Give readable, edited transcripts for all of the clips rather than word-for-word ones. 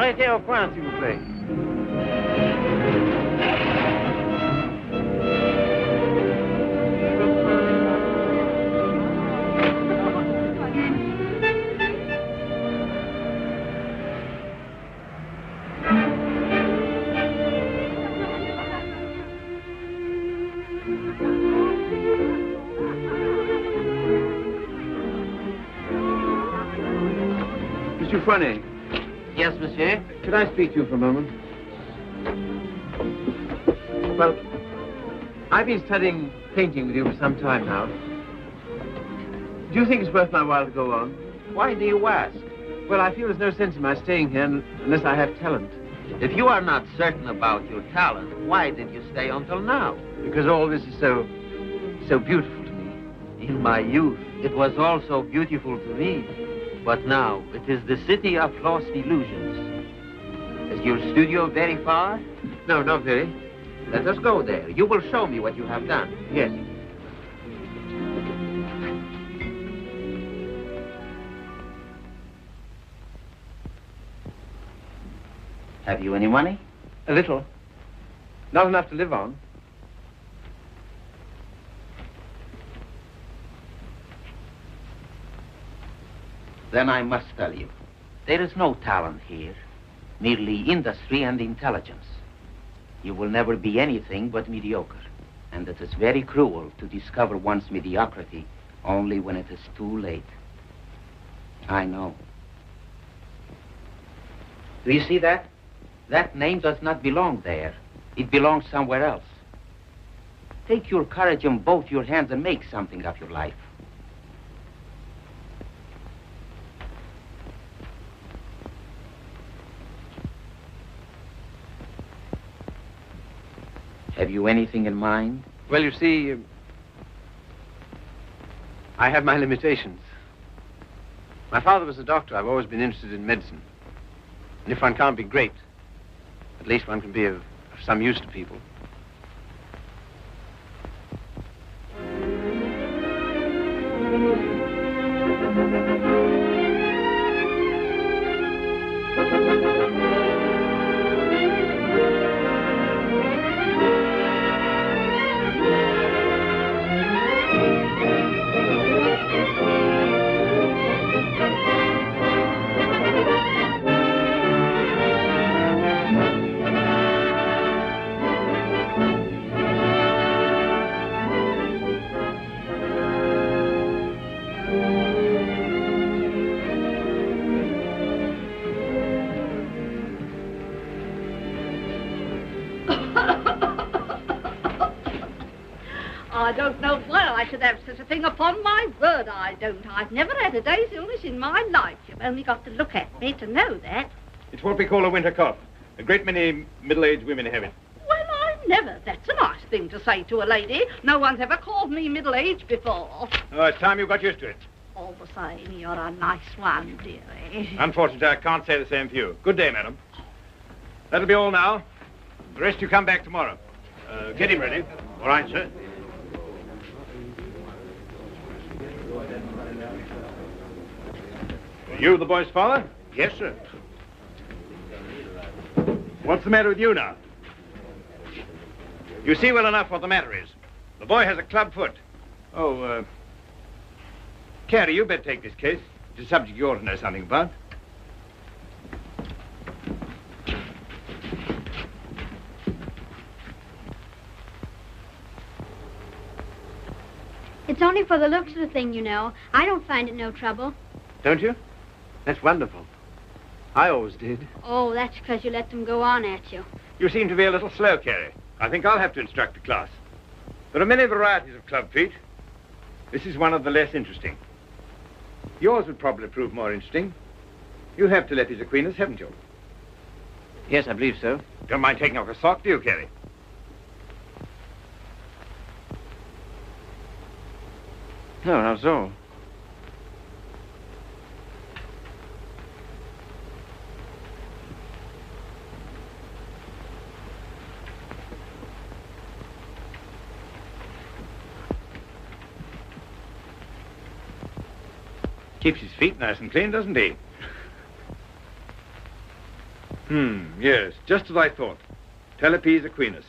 Arrêtez au coin, s'il vous plaît. Monsieur Fournet. Yes, monsieur? Could I speak to you for a moment? Well, I've been studying painting with you for some time now. Do you think it's worth my while to go on? Why do you ask? Well, I feel there's no sense in my staying here unless I have talent. If you are not certain about your talent, why did you stay until now? Because all this is so beautiful to me. In my youth, it was also beautiful to me. But now, it is the city of lost illusions. Is your studio very far? No, not very. Let us go there. You will show me what you have done. Yes. Have you any money? A little. Not enough to live on. Then I must tell you, there is no talent here, merely industry and intelligence. You will never be anything but mediocre, and it is very cruel to discover one's mediocrity only when it is too late. I know. Do you see that? That name does not belong there. It belongs somewhere else. Take your courage in both your hands and make something of your life. Have you anything in mind? Well, you see, I have my limitations. My father was a doctor. I've always been interested in medicine. And if one can't be great, at least one can be of some use to people. I don't know why I should have such a thing. Upon my word, I don't. I've never had a day's illness in my life. You've only got to look at me to know that. It's what we call a winter cough. A great many middle-aged women have it. Well, I never. That's a nice thing to say to a lady. No one's ever called me middle-aged before. Oh, it's time you got used to it. All the same, you're a nice one, dearie. Unfortunately, I can't say the same for you. Good day, madam. That'll be all now. The rest you come back tomorrow. Get him ready. All right, sir. You the boy's father? Yes, sir. What's the matter with you now? You see well enough what the matter is. The boy has a club foot. Oh, Carrie, you better take this case. It's a subject you ought to know something about. It's only for the looks of the thing, you know. I don't find it no trouble. Don't you? That's wonderful. I always did. Oh, that's because you let them go on at you. You seem to be a little slow, Carrie. I think I'll have to instruct the class. There are many varieties of club feet. This is one of the less interesting. Yours would probably prove more interesting. You have Telepi's Aquinas, haven't you? Yes, I believe so. Don't mind taking off a sock, do you, Carrie? No, not at all. Keeps his feet nice and clean, doesn't he? Yes, just as I thought. Talipes equinus.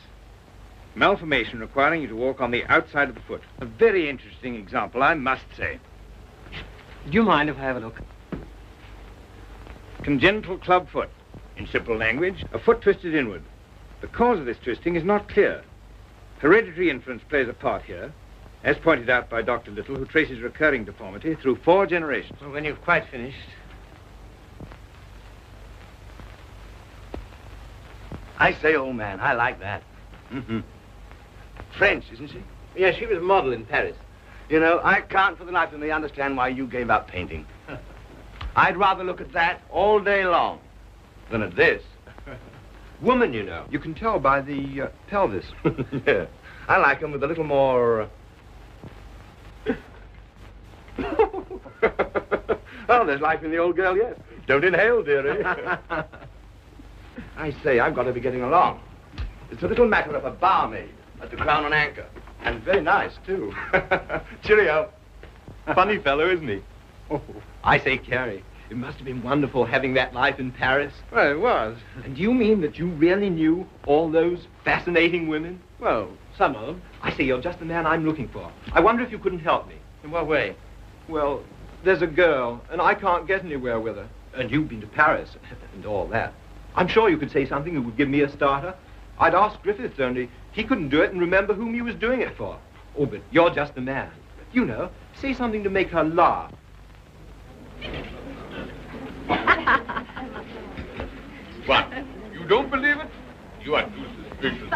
Malformation requiring you to walk on the outside of the foot. A very interesting example, I must say. Do you mind if I have a look? Congenital club foot. In simple language, a foot twisted inward. The cause of this twisting is not clear. Hereditary influence plays a part here, as pointed out by Dr. Little, who traces recurring deformity through 4 generations. Well, when you've quite finished. I say, old man, I like that. Mm-hmm. French, isn't she? Yes, she was a model in Paris. You know, I can't for the life of me understand why you gave up painting. I'd rather look at that all day long than at this. Woman, you know. You can tell by the pelvis. Yeah. I like them with a little more... Oh, there's life in the old girl yet. Don't inhale, dearie. I say, I've got to be getting along. It's a little matter of a barmaid at the Crown and Anchor. And very nice, too. Cheerio. Funny fellow, isn't he? Oh, I say, Carrie, it must have been wonderful having that life in Paris. Well, it was. And do you mean that you really knew all those fascinating women? Well, some of them. I say, you're just the man I'm looking for. I wonder if you couldn't help me. In what way? Well, there's a girl, and I can't get anywhere with her. And you've been to Paris, and all that. I'm sure you could say something that would give me a starter. I'd ask Griffiths, only he couldn't do it and remember whom he was doing it for. Oh, but you're just the man. You know, say something to make her laugh. What? You don't believe it? You are too suspicious.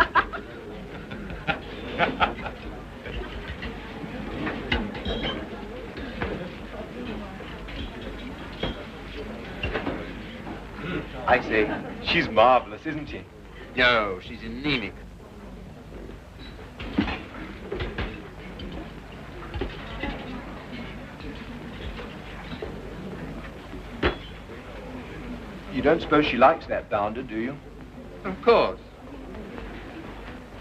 I say, she's marvelous, isn't she? No, she's anemic. You don't suppose she likes that bounder, do you? Of course.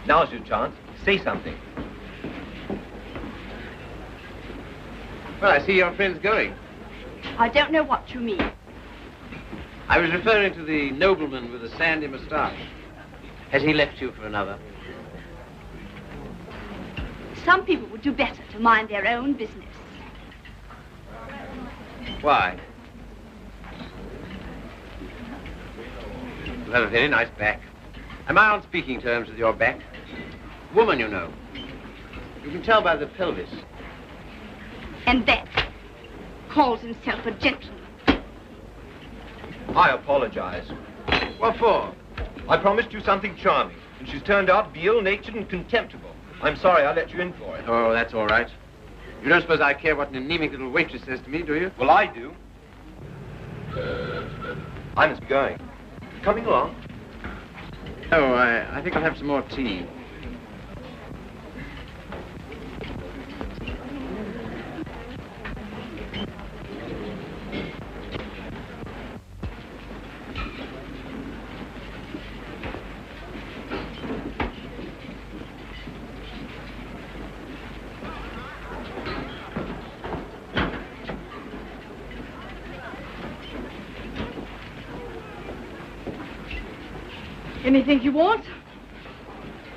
Now's your chance. Say something. Well, I see your friend's going. I don't know what you mean. I was referring to the nobleman with the sandy moustache. Has he left you for another? Some people would do better to mind their own business. Why? You have a very nice back. Am I on speaking terms with your back? Woman, you know. You can tell by the pelvis. And that calls himself a gentleman. I apologize. What for? I promised you something charming, and she's turned out ill-natured and contemptible. I'm sorry I let you in for it. Oh, that's all right. You don't suppose I care what an anemic little waitress says to me, do you? Well, I do. I must be going. Coming along? Oh, I think I'll have some more tea. Anything you want?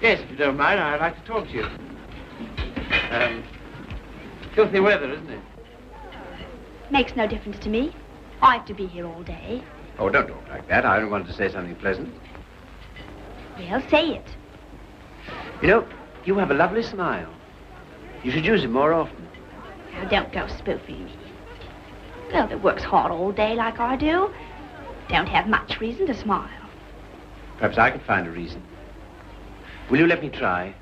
Yes, if you don't mind, I'd like to talk to you. Filthy weather, isn't it? Makes no difference to me. I have to be here all day. Oh, don't talk like that. I only wanted to say something pleasant. Well, say it. You know, you have a lovely smile. You should use it more often. Now, don't go spoofing me. Girl that works hard all day like I do don't have much reason to smile. Perhaps I could find a reason. Will you let me try?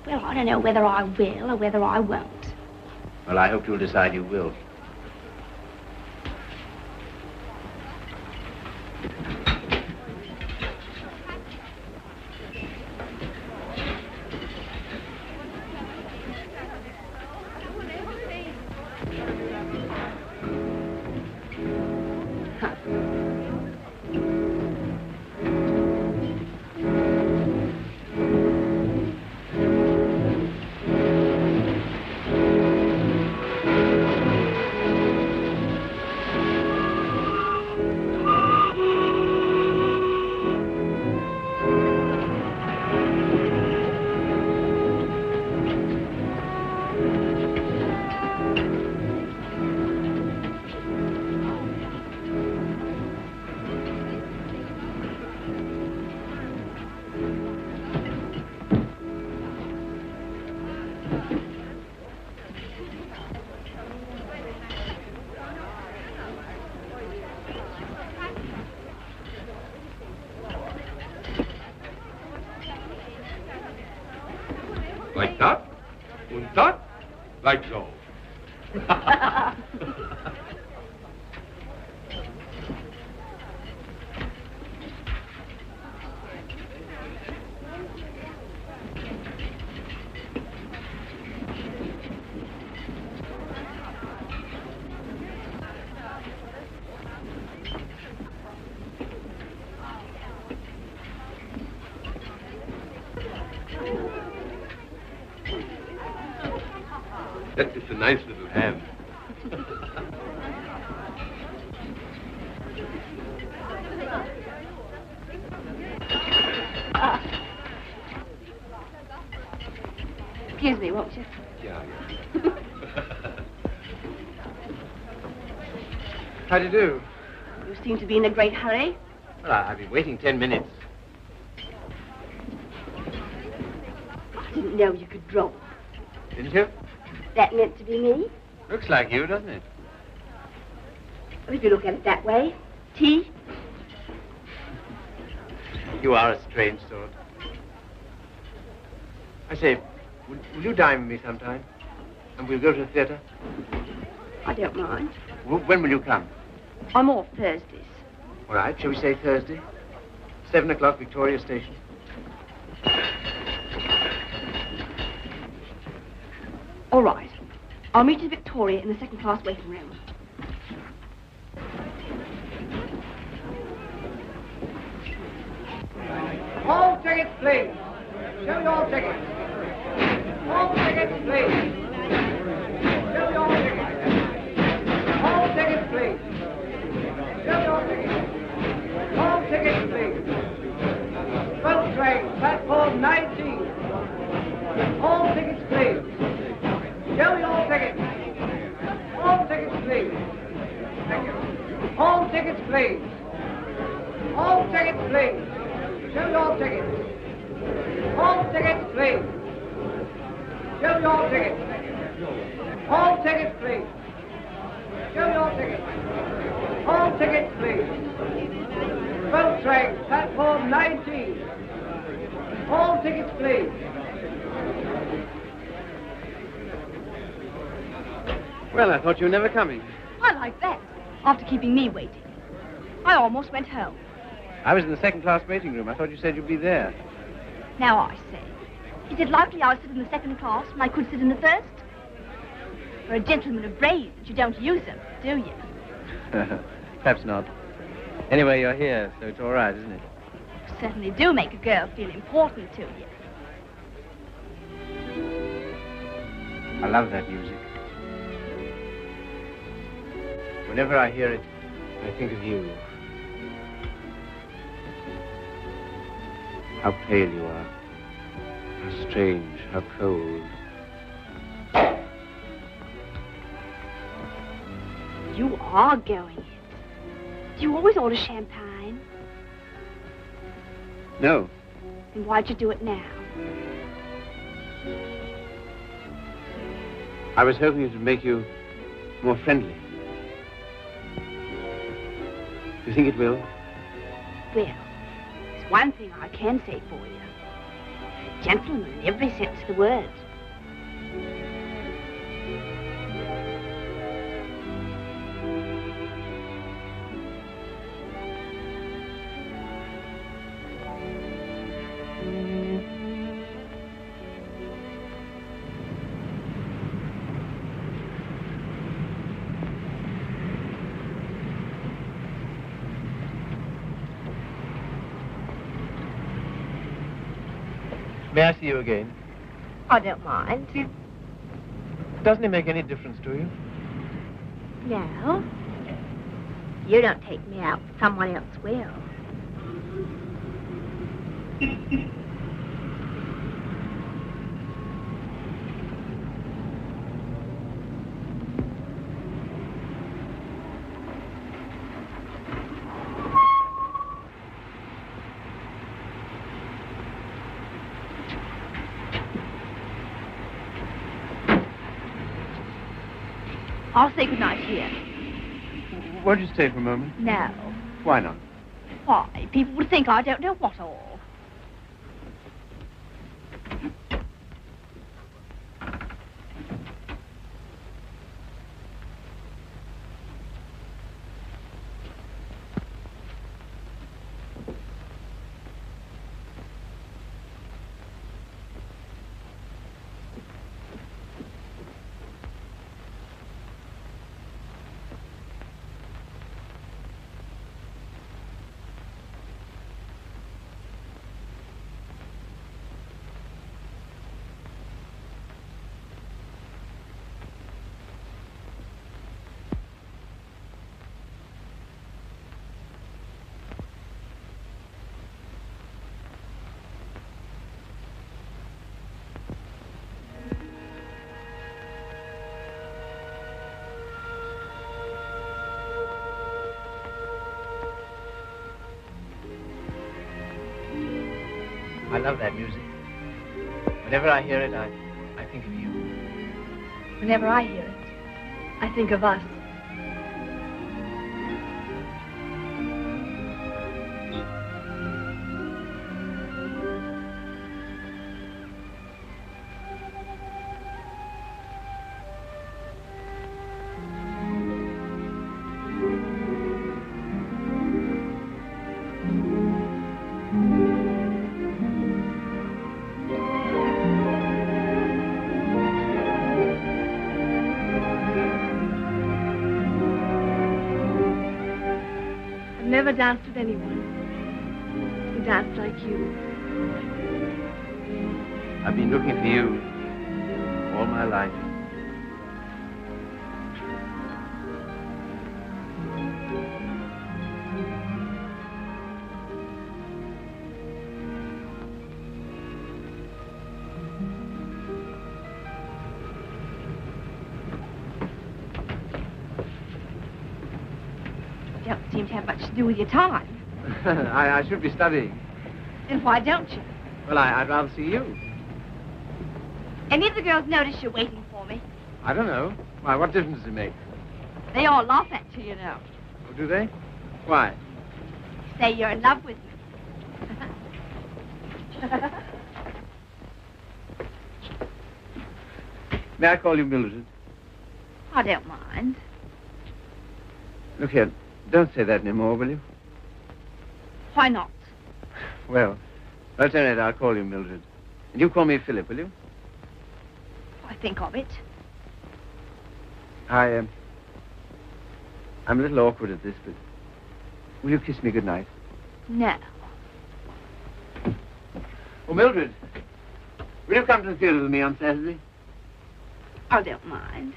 Well, I don't know whether I will or whether I won't. Well, I hope you'll decide you will. Und that, like so. That is a nice little hand. Excuse me, won't you? Yeah. How do you do? You seem to be in a great hurry. Well, I've been waiting 10 minutes. I didn't know you could draw. Didn't you? That meant to be me? Looks like you, doesn't it? If you look at it that way. Tea? You are a strange sort. I say, will you dine with me sometime? And we'll go to the theatre? I don't mind. When will you come? I'm off Thursdays. All right, shall we say Thursday? 7 o'clock, Victoria Station. All right. I'll meet you at Victoria in the second-class waiting room. All tickets, please. Show me all tickets. All tickets, please. Show me all tickets. All tickets, please. Show me all tickets. All tickets, please. 12th train, platform 19. All tickets, please. Show me all tickets. All tickets, please. Thank you. All tickets, please. All tickets, please. Show me all tickets. All tickets, please. Show me all tickets. All tickets, please. Show me all tickets. All tickets, please. 12th train, platform 19. All tickets, please. Well, I thought you were never coming. I like that. After keeping me waiting. I almost went home. I was in the second-class waiting room. I thought you said you'd be there. Now I say, is it likely I would sit in the second class when I could sit in the first? For a gentleman of brains, you don't use them, do you? Perhaps not. Anyway, you're here, so it's all right, isn't it? You certainly do make a girl feel important to you. I love that music. Whenever I hear it, I think of you. How pale you are. How strange, how cold. You are going it. Do you always order champagne? No. Then why'd you do it now? I was hoping it would make you more friendly. Do you think it will? Well, there's one thing I can say for you. Gentleman in every sense of the word. May I see you again? I don't mind. Doesn't it make any difference to you? No. You don't take me out, someone else will. I'll say goodnight here. Won't you stay for a moment? No. Why not? Why? People would think I don't know what all. I love that music. Whenever I hear it, I think of you. Whenever I hear it, I think of us. Never danced with anyone who danced like you. I've been looking for you all my life. Don't seem to have much to do with your time. I should be studying. Then why don't you? Well, I'd rather see you. Any of the girls notice you're waiting for me? I don't know. Why, what difference does it make? They all laugh at you, you know. Oh, do they? Why? Say you're in love with me. May I call you Mildred? I don't mind. Look here, don't say that anymore, will you? Why not? Well, alternate, I'll call you Mildred. And you call me Philip, will you? I think of it. I'm a little awkward at this, but will you kiss me goodnight? No. Oh, Mildred, will you come to the theater with me on Saturday? I don't mind.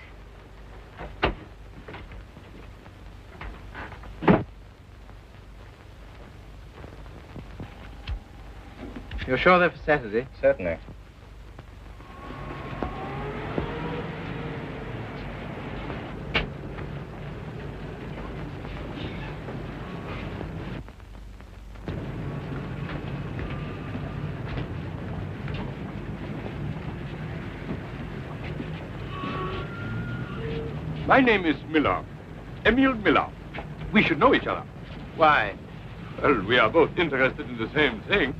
You're sure they're for Saturday? Certainly. My name is Miller. Emil Miller. We should know each other. Why? Well, we are both interested in the same thing.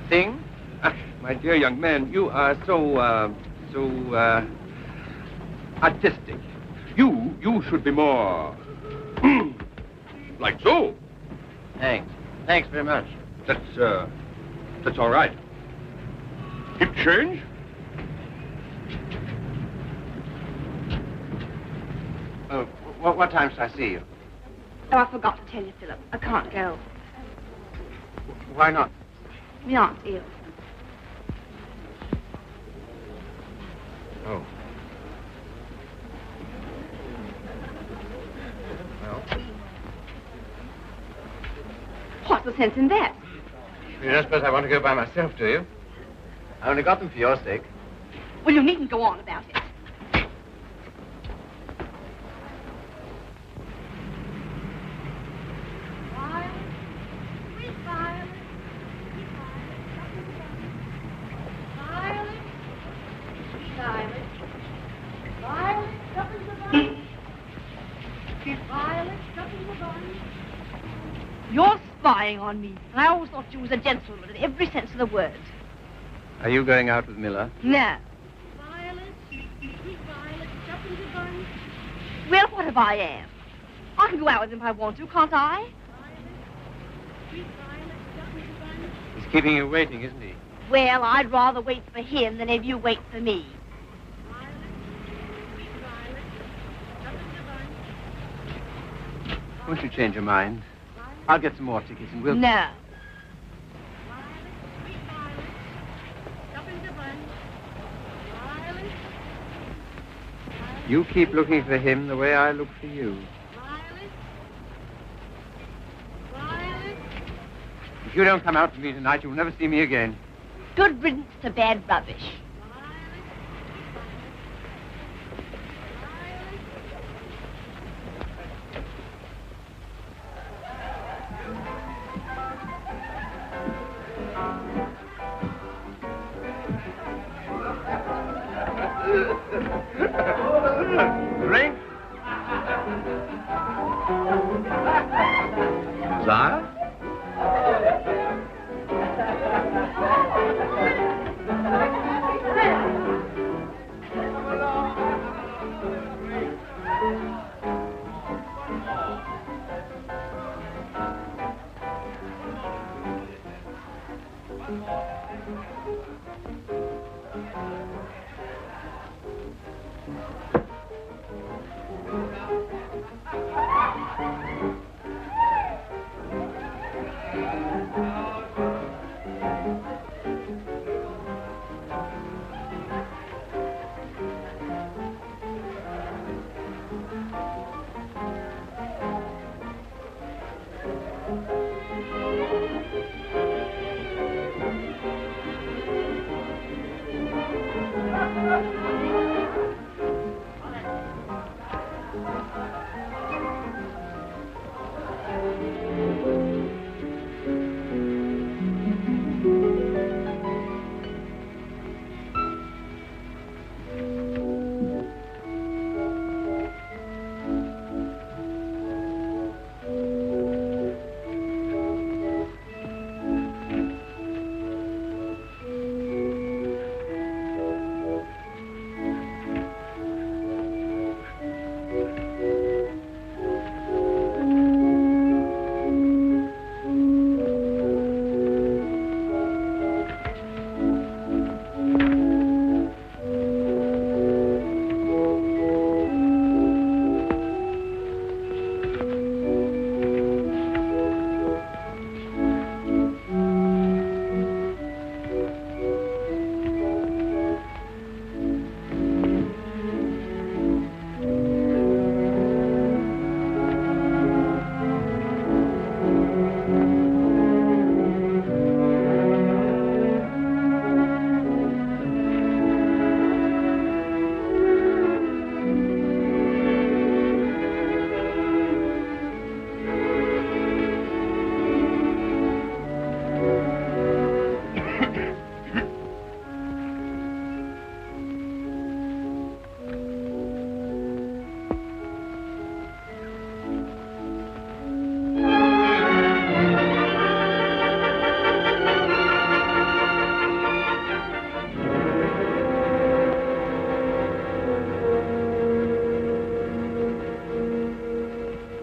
Thing? My dear young man, you are so artistic. You should be more like so. Thanks. Thanks very much. That's all right. Hip change? Oh, what time shall I see you? Oh, I forgot to tell you, Philip. I can't go. Why not? My aunt's ill. Oh. Well? What's the sense in that? You don't suppose I want to go by myself, do you? I only got them for your sake. Well, you needn't go on about it. You're spying on me. I always thought you was a gentleman in every sense of the word. Are you going out with Miller? No. Well, what if I am? I can go out with him if I want to, can't I? He's keeping you waiting, isn't he? Well, I'd rather wait for him than have you wait for me. Won't you change your mind? I'll get some more tickets and we'll... No. You keep looking for him the way I look for you. If you don't come out with me tonight, you'll never see me again. Good riddance to bad rubbish. Drink? Desire?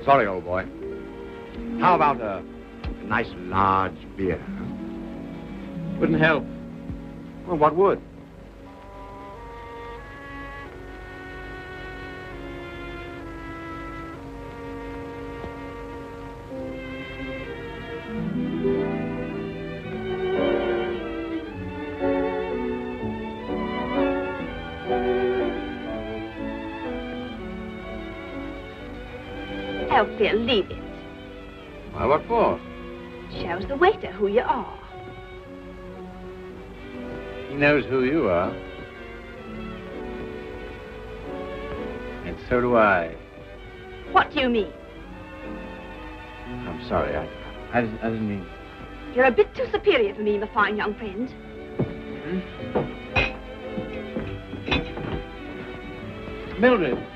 Sorry, old boy. How about a nice large beer? Huh? Wouldn't help. Well, what would? Phil, leave it. Why, what for? Shows the waiter who you are. He knows who you are. And so do I. What do you mean? I'm sorry, I didn't mean... You're a bit too superior for me, my fine young friend. Mildred.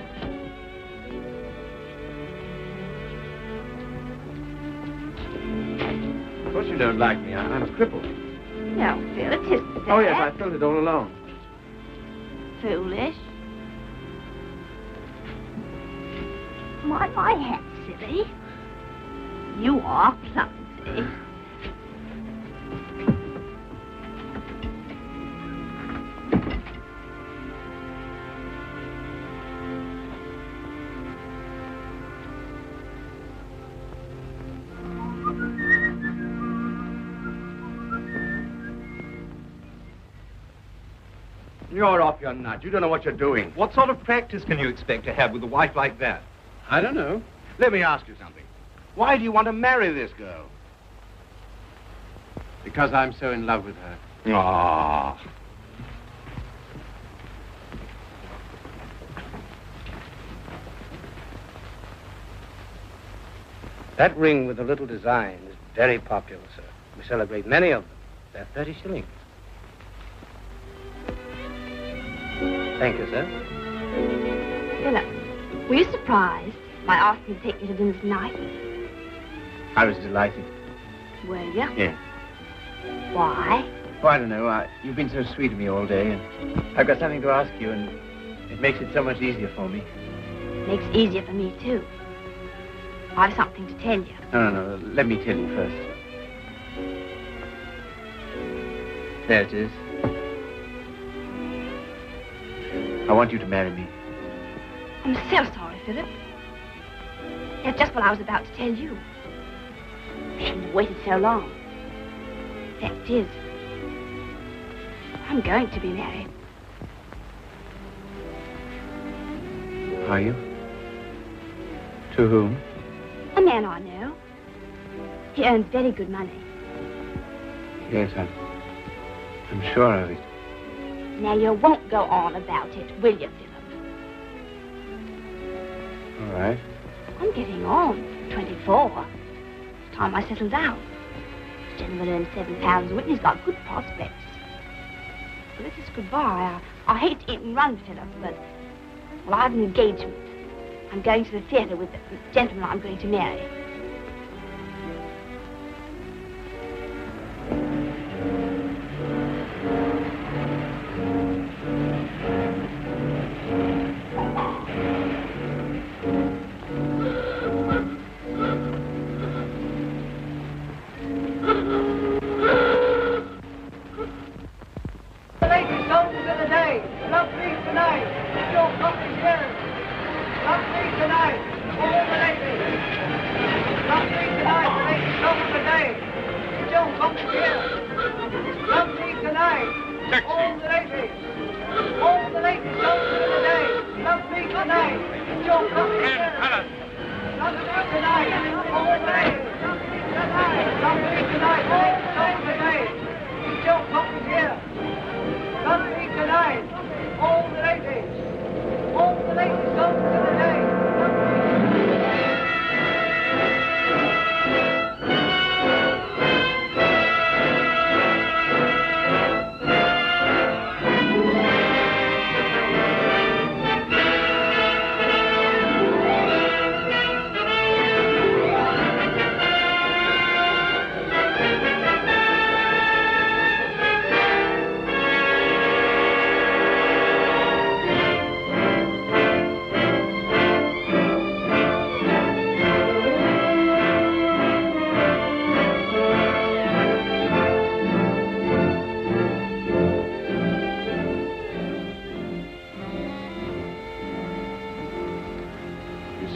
Of course you don't like me. I'm a cripple. No, Phil, it isn't that. Oh, yes, I felt it all along. Foolish. My hat, silly. You are clumsy. You're off your nut. You don't know what you're doing. What sort of practice can you expect to have with a wife like that? I don't know. Let me ask you something. Why do you want to marry this girl? Because I'm so in love with her. Ah. That ring with the little design is very popular, sir. We celebrate many of them. They're 30 shillings. Thank you, sir. Philip, were you surprised by asking to take you to dinner tonight? I was delighted. Were you? Yes. Why? Oh, I don't know. You've been so sweet to me all day, and I've got something to ask you, and it makes it so much easier for me. Makes it easier for me, too. I've something to tell you. No. Let me tell you first. There it is. I want you to marry me. I'm so sorry, Philip. That's just what I was about to tell you. I shouldn't have waited so long. Fact is, I'm going to be married. Are you? To whom? A man I know. He earns very good money. Yes, I'm sure of it. Now, you won't go on about it, will you, Philip? All right. I'm getting on. 24. It's time I settled down. This gentleman earns £7 a week. He's got good prospects. So this is goodbye. I hate to eat and run, Philip, but... Well, I have an engagement. I'm going to the theatre with the gentleman I'm going to marry.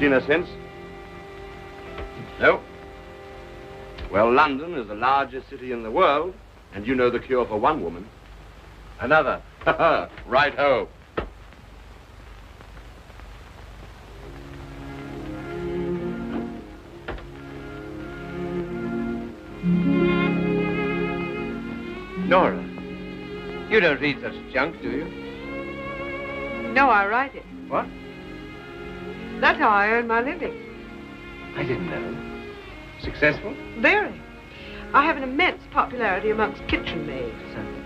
Seen her since? No? Well, London is the largest city in the world, and you know the cure for one woman. Another. Right-ho. Nora, you don't read such junk, do you? No, I write it. What? That's how I earn my living. I didn't know. Successful? Very. I have an immense popularity amongst kitchen maids.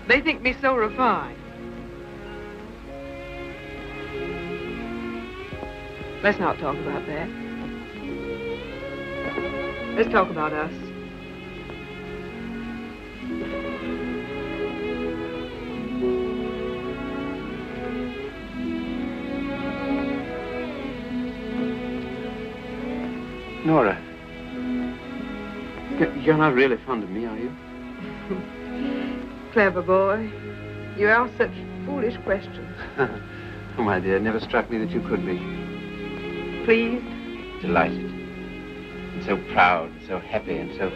They think me so refined. Let's not talk about that. Let's talk about us. Nora, you're not really fond of me, are you? Clever boy. You ask such foolish questions. Oh, my dear, it never struck me that you could be. Pleased? Delighted. And so proud, and so happy, and so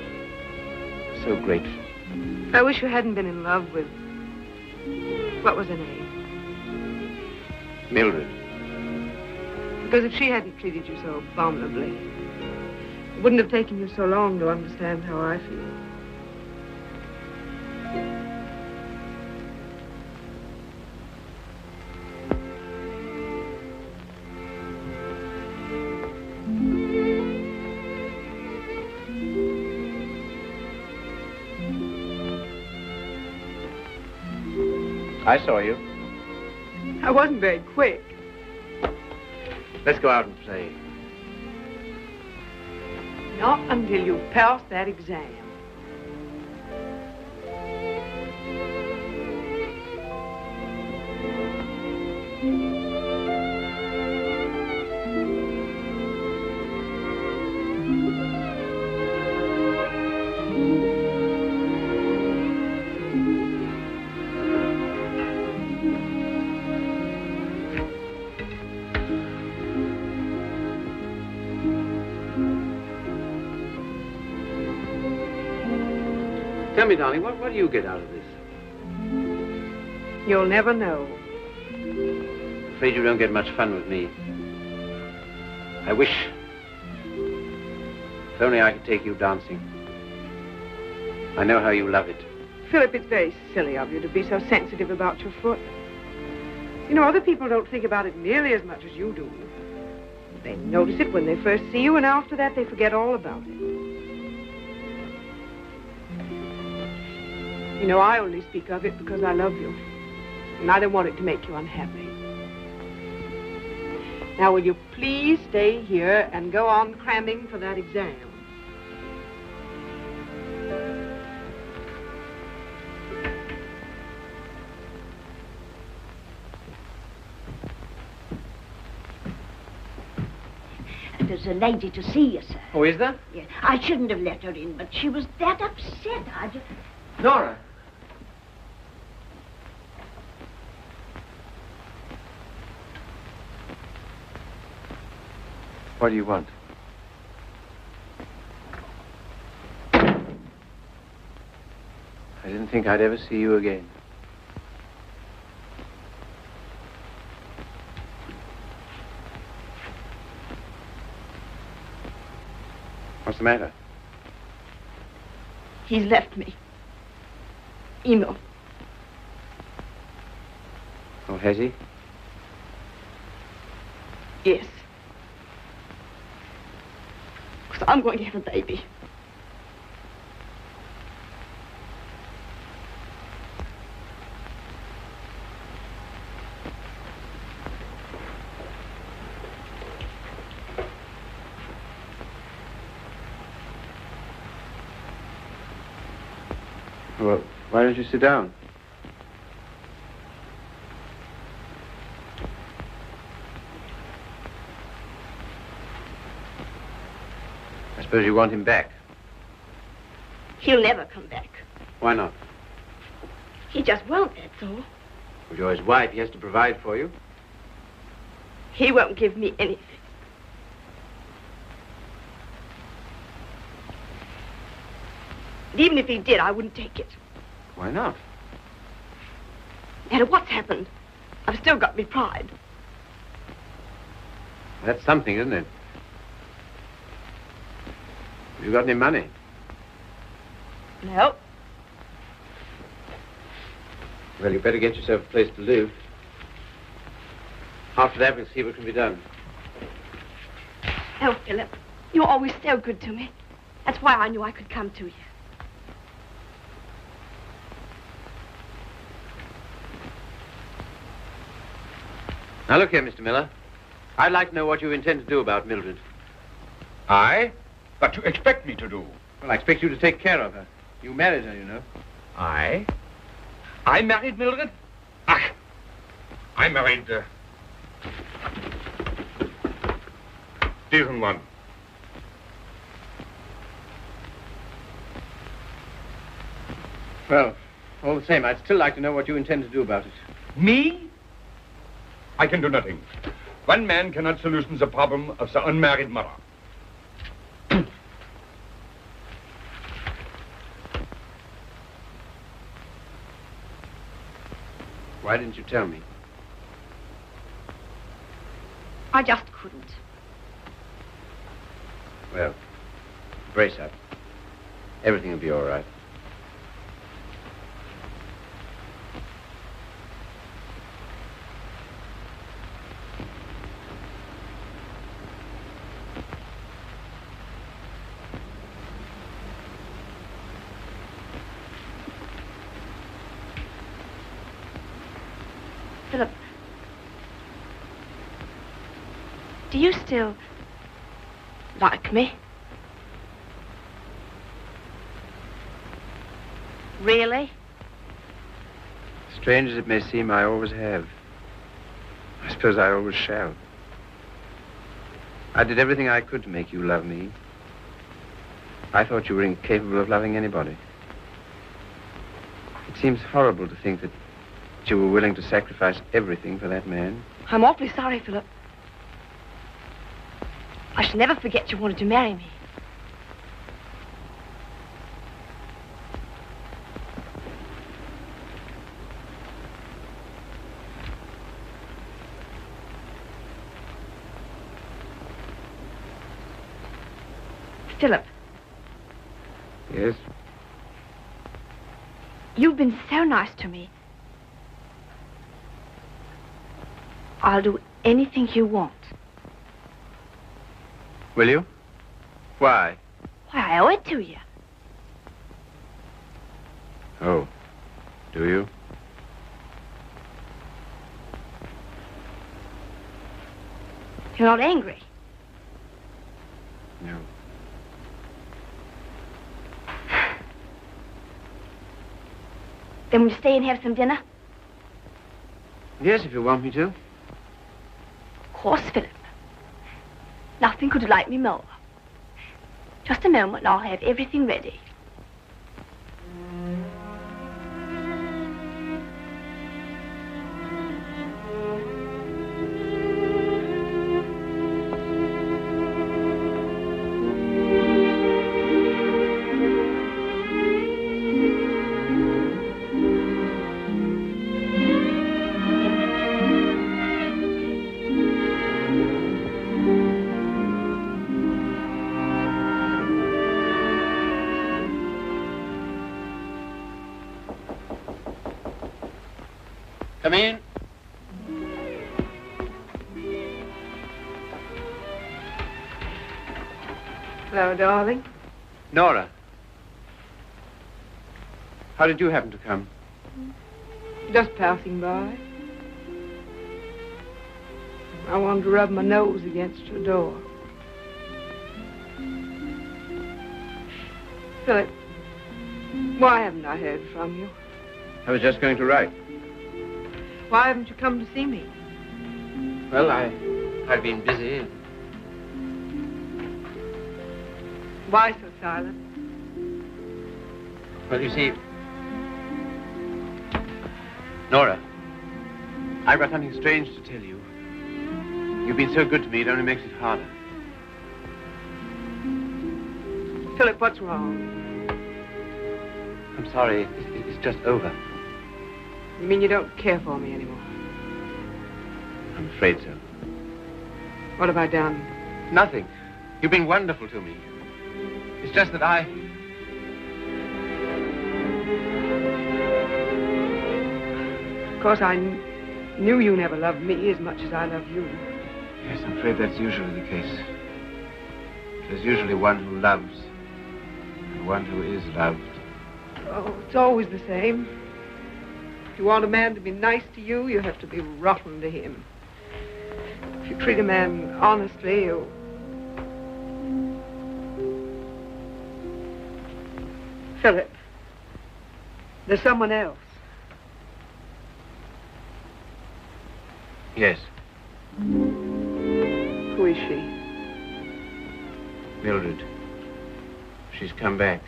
grateful. I wish you hadn't been in love with... What was her name? Mildred. Because if she hadn't treated you so abominably, it wouldn't have taken you so long to understand how I feel. I saw you. I wasn't very quick. Let's go out and play. Not until you've passed that exam. Tell me, darling, what do you get out of this? You'll never know. I'm afraid you don't get much fun with me. I wish... if only I could take you dancing. I know how you love it. Philip, it's very silly of you to be so sensitive about your foot. You know, other people don't think about it nearly as much as you do. They notice it when they first see you, and after that they forget all about it. You know, I only speak of it because I love you. And I don't want it to make you unhappy. Now, will you please stay here and go on cramming for that exam? There's a lady to see you, sir. Oh, is there? Yeah. I shouldn't have let her in, but she was that upset. I just... Nora. What do you want? I didn't think I'd ever see you again. What's the matter? He's left me. Emo. Oh, has he? Yes. So I'm going to have a baby. Well, why don't you sit down? I suppose you want him back. He'll never come back. Why not? He just won't, that's all. Well, you're his wife. He has to provide for you. He won't give me anything. And even if he did, I wouldn't take it. Why not? No matter what's happened, I've still got me pride. That's something, isn't it? Have you got any money? No. Well, you better get yourself a place to live. After that, we'll see what can be done. Oh, Philip, you're always so good to me. That's why I knew I could come to you. Now, look here, Mr. Miller. I'd like to know what you intend to do about Mildred. I? What you expect me to do? Well, I expect you to take care of her. You married her, you know. I? I married Mildred? Ach, I married, diesen one. Well, all the same, I'd still like to know what you intend to do about it. Me? I can do nothing. One man cannot solution the problem of the unmarried mother. Why didn't you tell me? I just couldn't. Well, brace up. Everything will be all right. Philip, Do you still like me? Really? Strange as it may seem, I always have. I suppose I always shall. I did everything I could to make you love me. I thought you were incapable of loving anybody. It seems horrible to think that you were willing to sacrifice everything for that man. I'm awfully sorry, Philip. I shall never forget you wanted to marry me. Philip. Yes? You've been so nice to me. I'll do anything you want. Will you? Why? Why, I owe it to you. Oh, do you? You're not angry. No. Then we'll stay and have some dinner? Yes, if you want me to. Of course, Philip. Nothing could delight me more. Just a moment and I'll have everything ready. Come in. Hello, darling. Nora. How did you happen to come? Just passing by. I wanted to rub my nose against your door. Philip, why haven't I heard from you? I was just going to write. Why haven't you come to see me? Well, I've been busy. Why so silent? Well, you see, Nora, I've got something strange to tell you. You've been so good to me, it only makes it harder. Philip, what's wrong? I'm sorry, it's just over. You mean you don't care for me anymore? I'm afraid so. What have I done? Nothing. You've been wonderful to me. It's just that Of course, I knew you never loved me as much as I love you. Yes, I'm afraid that's usually the case. There's usually one who loves and one who is loved. Oh, it's always the same. If you want a man to be nice to you, you have to be rotten to him. If you treat a man honestly, you... Philip, there's someone else. Yes. Who is she? Mildred. She's come back.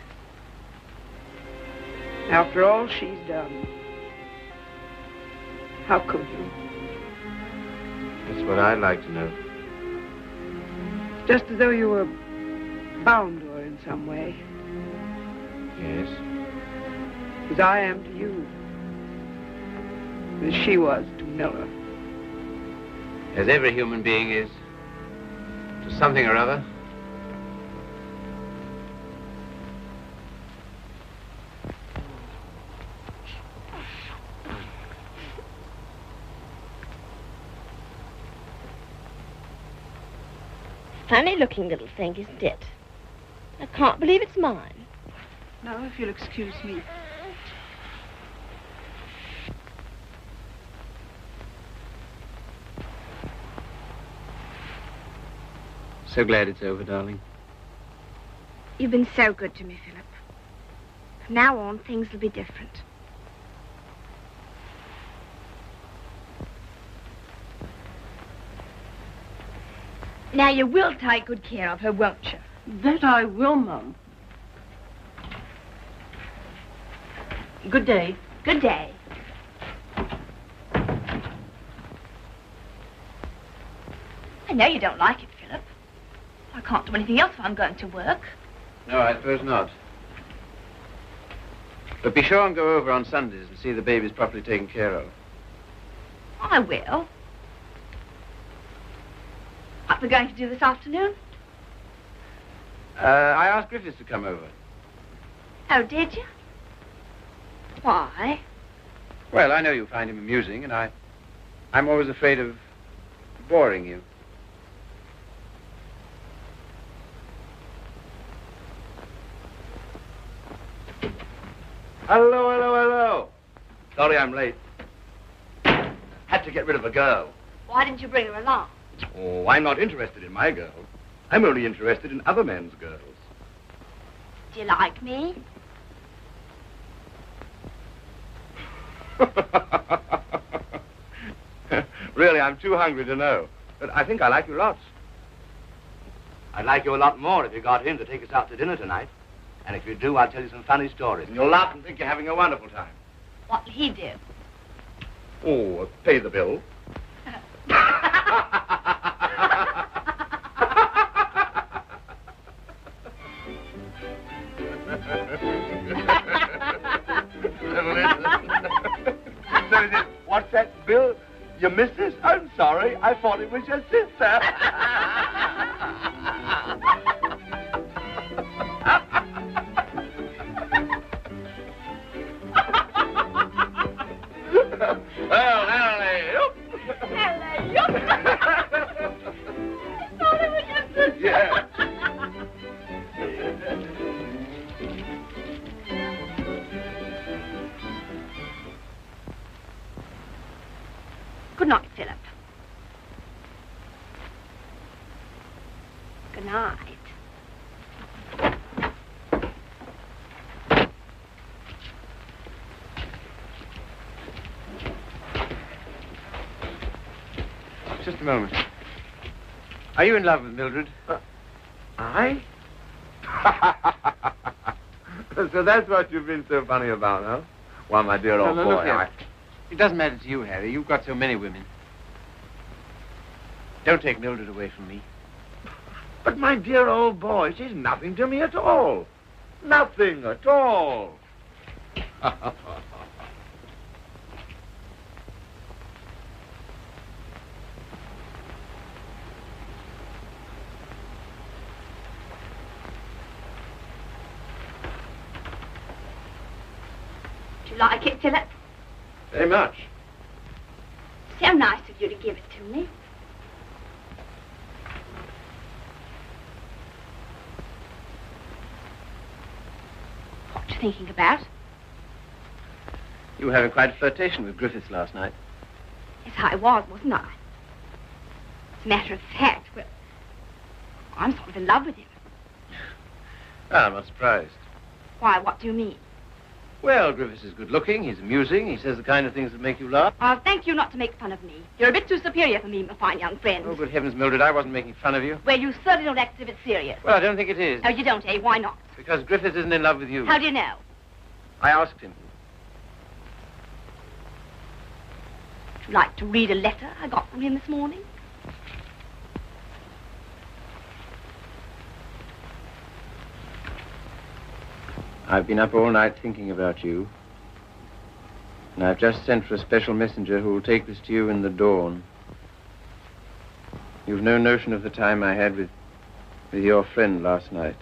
After all she's done. How could you? That's what I'd like to know. Just as though you were bound to her in some way. Yes. As I am to you. As she was to Miller. As every human being is to something or other. Funny looking little thing, isn't it? I can't believe it's mine. No, if you'll excuse me. So glad it's over, darling. You've been so good to me, Philip. From now on, things will be different. Now, you will take good care of her, won't you? That I will, Mum. Good day. Good day. I know you don't like it, Philip. I can't do anything else if I'm going to work. No, I suppose not. But be sure and go over on Sundays and see the babies properly taken care of. I will. What we're going to do this afternoon? I asked Griffiths to come over. Oh, did you? Why? Well, I know you find him amusing, and I'm always afraid of boring you. Hello, hello, hello. Sorry I'm late. Had to get rid of a girl. Why didn't you bring her along? Oh, I'm not interested in my girl. I'm only interested in other men's girls. Do you like me? Really, I'm too hungry to know. But I think I like you lots. I'd like you a lot more if you got him to take us out to dinner tonight. And if you do, I'll tell you some funny stories. And you'll laugh and think you're having a wonderful time. What'll he do? Oh, pay the bill. So is it, what's that, Bill? Your missus? I'm sorry. I thought it was your sister. Well, hallelujah. I thought it was your sister. Yeah. Good night, Philip. Good night. Just a moment. Are you in love with Mildred? I? So that's what you've been so funny about, huh? Well, my dear old No, boy, look here. It doesn't matter to you, Harry. You've got so many women. Don't take Mildred away from me. But my dear old boy, she's nothing to me at all. Nothing at all. Do you like it, Philip? Very much. So nice of you to give it to me. What you thinking about? You were having quite a flirtation with Griffiths last night. Yes, I was, wasn't I? As a matter of fact, well, I'm sort of in love with him. Well, I'm not surprised. Why, what do you mean? Well, Griffiths is good looking, he's amusing, he says the kind of things that make you laugh. I'll thank you not to make fun of me. You're a bit too superior for me, my fine young friend. Oh, good heavens, Mildred, I wasn't making fun of you. Well, you certainly don't act as if it's serious. Well, I don't think it is. Oh, you don't, eh? Why not? Because Griffiths isn't in love with you. How do you know? I asked him. Would you like to read a letter I got from him this morning? I've been up all night thinking about you. And I've just sent for a special messenger who will take this to you in the dawn. You've no notion of the time I had with your friend last night.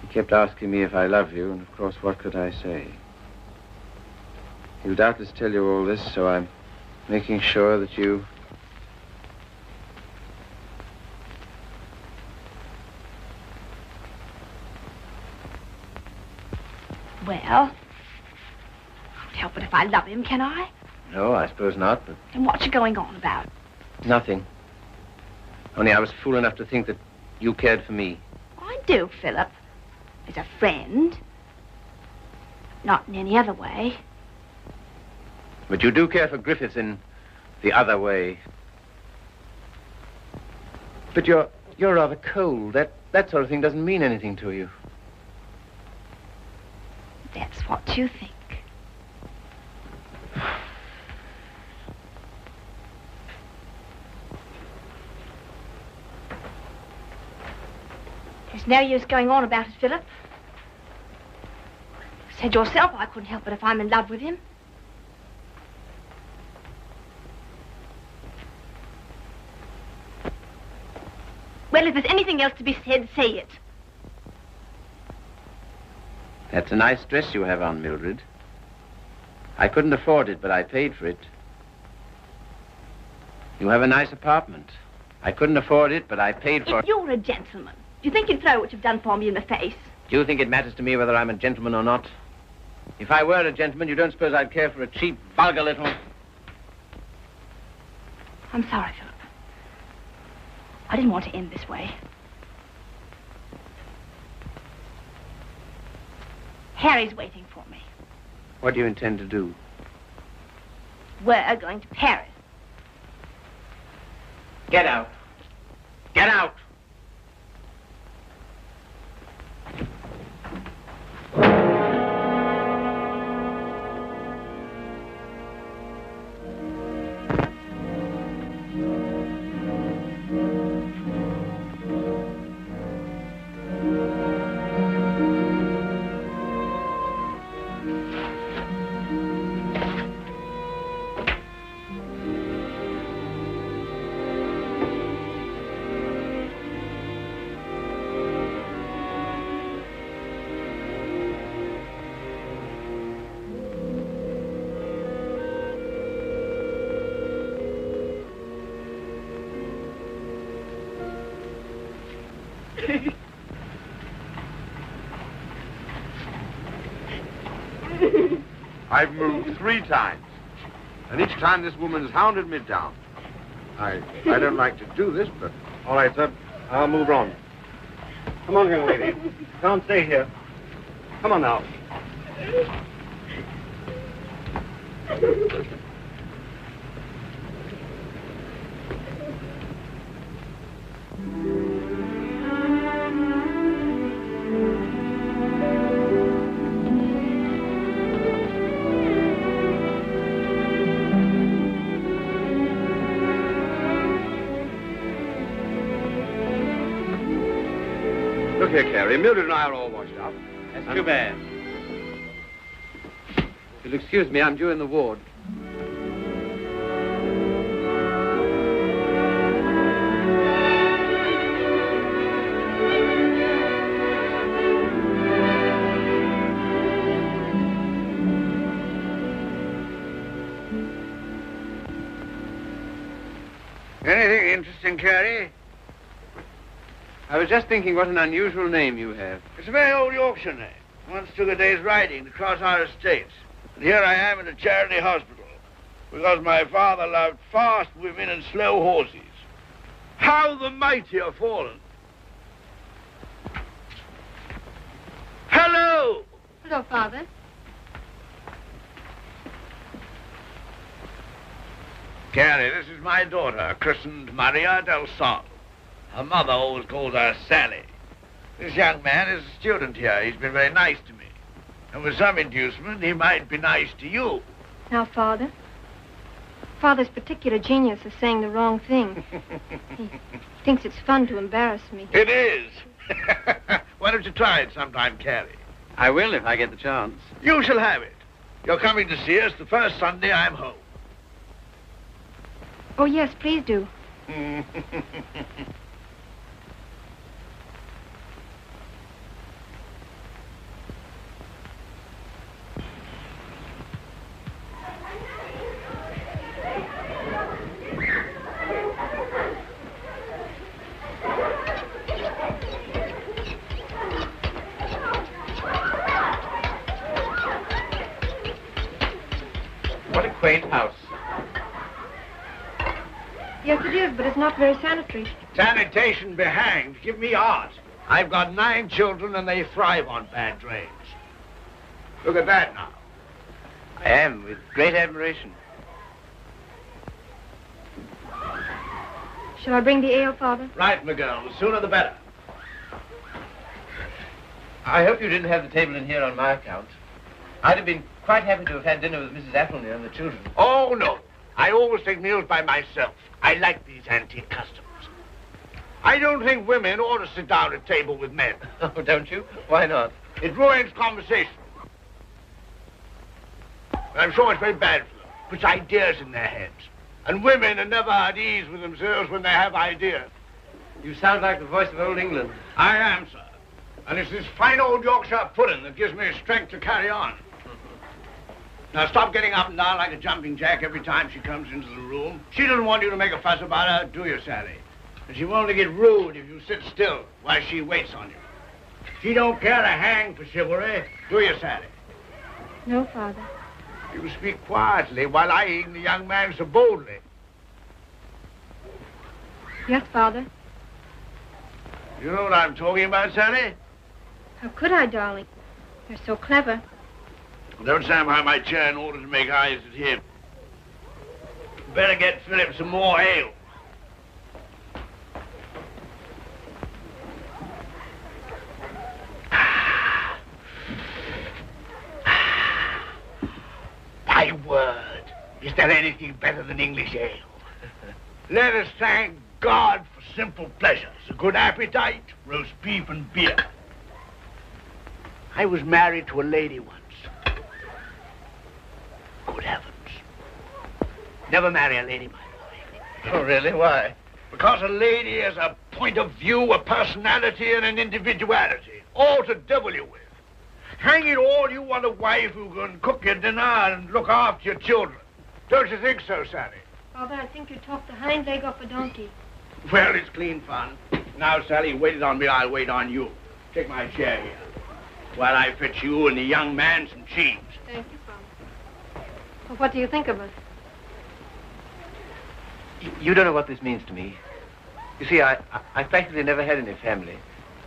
He kept asking me if I love you, and of course, what could I say? He'll doubtless tell you all this, so I'm making sure that you... Well, I can't help it if I love him, can I? No, I suppose not, but... And what's you going on about? Nothing. Only I was fool enough to think that you cared for me. I do, Philip. As a friend. Not in any other way. But you do care for Griffiths in the other way. But you're rather cold. That sort of thing doesn't mean anything to you. That's what you think. There's no use going on about it, Philip. You said yourself I couldn't help it if I'm in love with him. Well, if there's anything else to be said, say it. That's a nice dress you have on, Mildred. I couldn't afford it, but I paid for it. You have a nice apartment. I couldn't afford it, but I paid for it. If you're a gentleman, do you think you'd throw what you've done for me in the face? Do you think it matters to me whether I'm a gentleman or not? If I were a gentleman, you don't suppose I'd care for a cheap, vulgar little... I'm sorry, Philip. I didn't want to end this way. Harry's waiting for me. What do you intend to do? We're going to Paris. Get out. Get out! I've moved 3 times, and each time this woman's hounded me down. I don't like to do this, but all right, sir, I'll move on. Come on, young lady. Can't stay here. Come on now. Look here, Carrie. Mildred and I are all washed up. That's too bad. If you'll excuse me, I'm due in the ward. Anything interesting, Carrie? I was just thinking what an unusual name you have. It's a very old Yorkshire name. Once took a day's riding to cross our estates. And here I am in a charity hospital because my father loved fast women and slow horses. How the mighty are fallen. Hello! Hello, Father. Carrie, this is my daughter, christened Maria del Sol. Her mother always calls her Sally. This young man is a student here. He's been very nice to me. And with some inducement, he might be nice to you. Now, Father. Father's particular genius is saying the wrong thing. He thinks it's fun to embarrass me. It is. Why don't you try it sometime, Carrie? I will if I get the chance. You shall have it. You're coming to see us the first Sunday I'm home. Oh, yes, please do. What a quaint house. Yes, it is, but it's not very sanitary. Sanitation be hanged. Give me art. I've got 9 children and they thrive on bad drains. Look at that now. I am, with great admiration. Shall I bring the ale, Father? Right, my girl. The sooner the better. I hope you didn't have the table in here on my account. I'd have been quite happy to have had dinner with Mrs. Athelney and the children. Oh, no. I always take meals by myself. I like these antique customs. I don't think women ought to sit down at table with men. Oh, don't you? Why not? It ruins conversation. I'm sure it's very bad for them. Puts ideas in their heads. And women are never at ease with themselves when they have ideas. You sound like the voice of old England. I am, sir. And it's this fine old Yorkshire pudding that gives me strength to carry on. Now, stop getting up and down like a jumping jack every time she comes into the room. She doesn't want you to make a fuss about her, do you, Sally? And she won't get rude if you sit still while she waits on you. She don't care a hang for chivalry, do you, Sally? No, Father. You speak quietly while eyeing the young man so boldly. Yes, Father. You know what I'm talking about, Sally? How could I, darling? You're so clever. Don't stand behind my chair in order to make eyes at him. Better get Philip some more ale. My word, is there anything better than English ale? Let us thank God for simple pleasures, a good appetite, roast beef and beer. I was married to a lady once. Good heavens. Never marry a lady, my boy. Oh, really? Why? Because a lady has a point of view, a personality, and an individuality, all to devil you with. Hang it all, you want a wife who can cook your dinner and look after your children. Don't you think so, Sally? Father, I think you talked the hind leg off a donkey. Well, it's clean fun. Now, Sally, you waited on me, I'll wait on you. Take my chair here, while I fetch you and the young man some cheese. Thank you, Father. Well, what do you think of us? You don't know what this means to me. You see, I practically never had any family.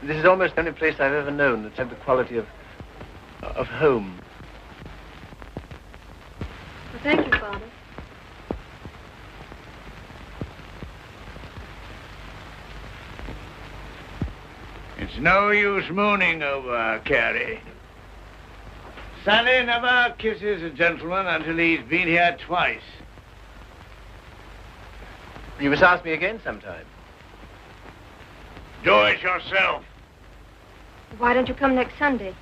This is almost the only place I've ever known that's had the quality of home. Well, thank you, Father. It's no use mooning over Carrie. Sally never kisses a gentleman until he's been here twice. You must ask me again sometime. Do it yourself. Why don't you come next Sunday?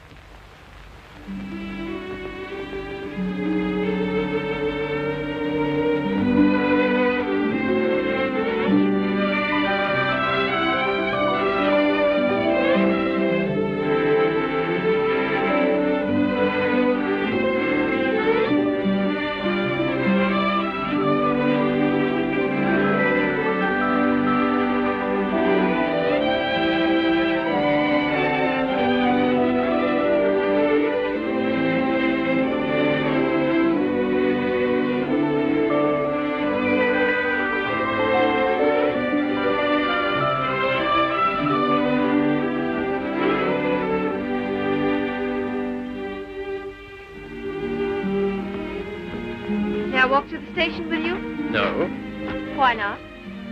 May I walk to the station with you? No. Why not?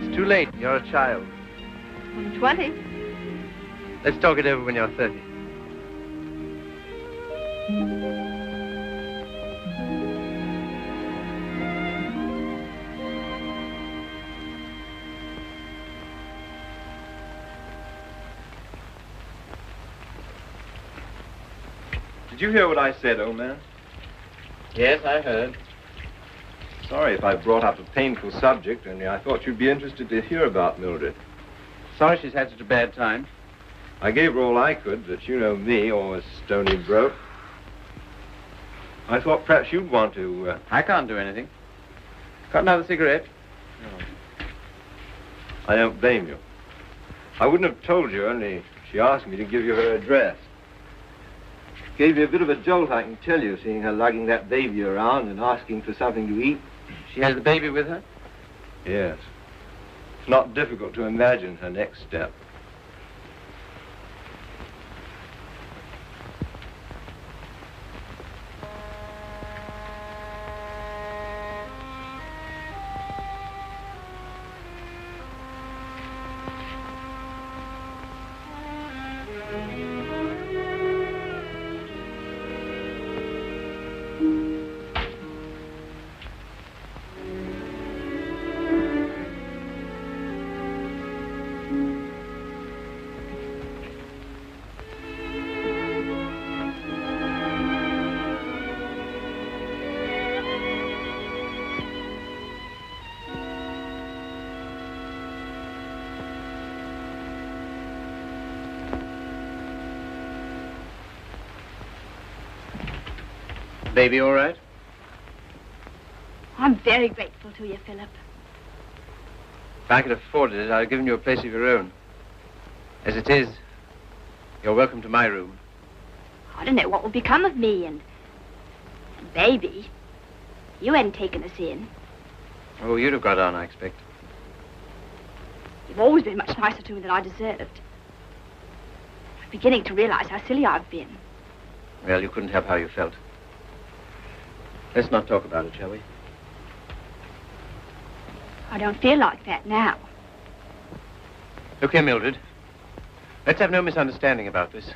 It's too late. You're a child. I'm 20. Let's talk it over when you're 30. Did you hear what I said, old man? Yes, I heard. Sorry if I brought up a painful subject, only I thought you'd be interested to hear about Mildred. Sorry she's had such a bad time. I gave her all I could, but you know me, always stony broke. I thought perhaps you'd want to... I can't do anything. Got another cigarette? No. I don't blame you. I wouldn't have told you, only she asked me to give you her address. Gave you a bit of a jolt, I can tell you, seeing her lugging that baby around and asking for something to eat. She has the baby with her? Yes. It's not difficult to imagine her next step. Baby all right? I'm very grateful to you, Philip. If I could afford it, I'd have given you a place of your own. As it is, you're welcome to my room. I don't know what will become of me and Baby. You hadn't taken us in. Oh, you'd have got on, I expect. You've always been much nicer to me than I deserved. I'm beginning to realize how silly I've been. Well, you couldn't help how you felt. Let's not talk about it, shall we? I don't feel like that now. Look here, Mildred. Let's have no misunderstanding about this.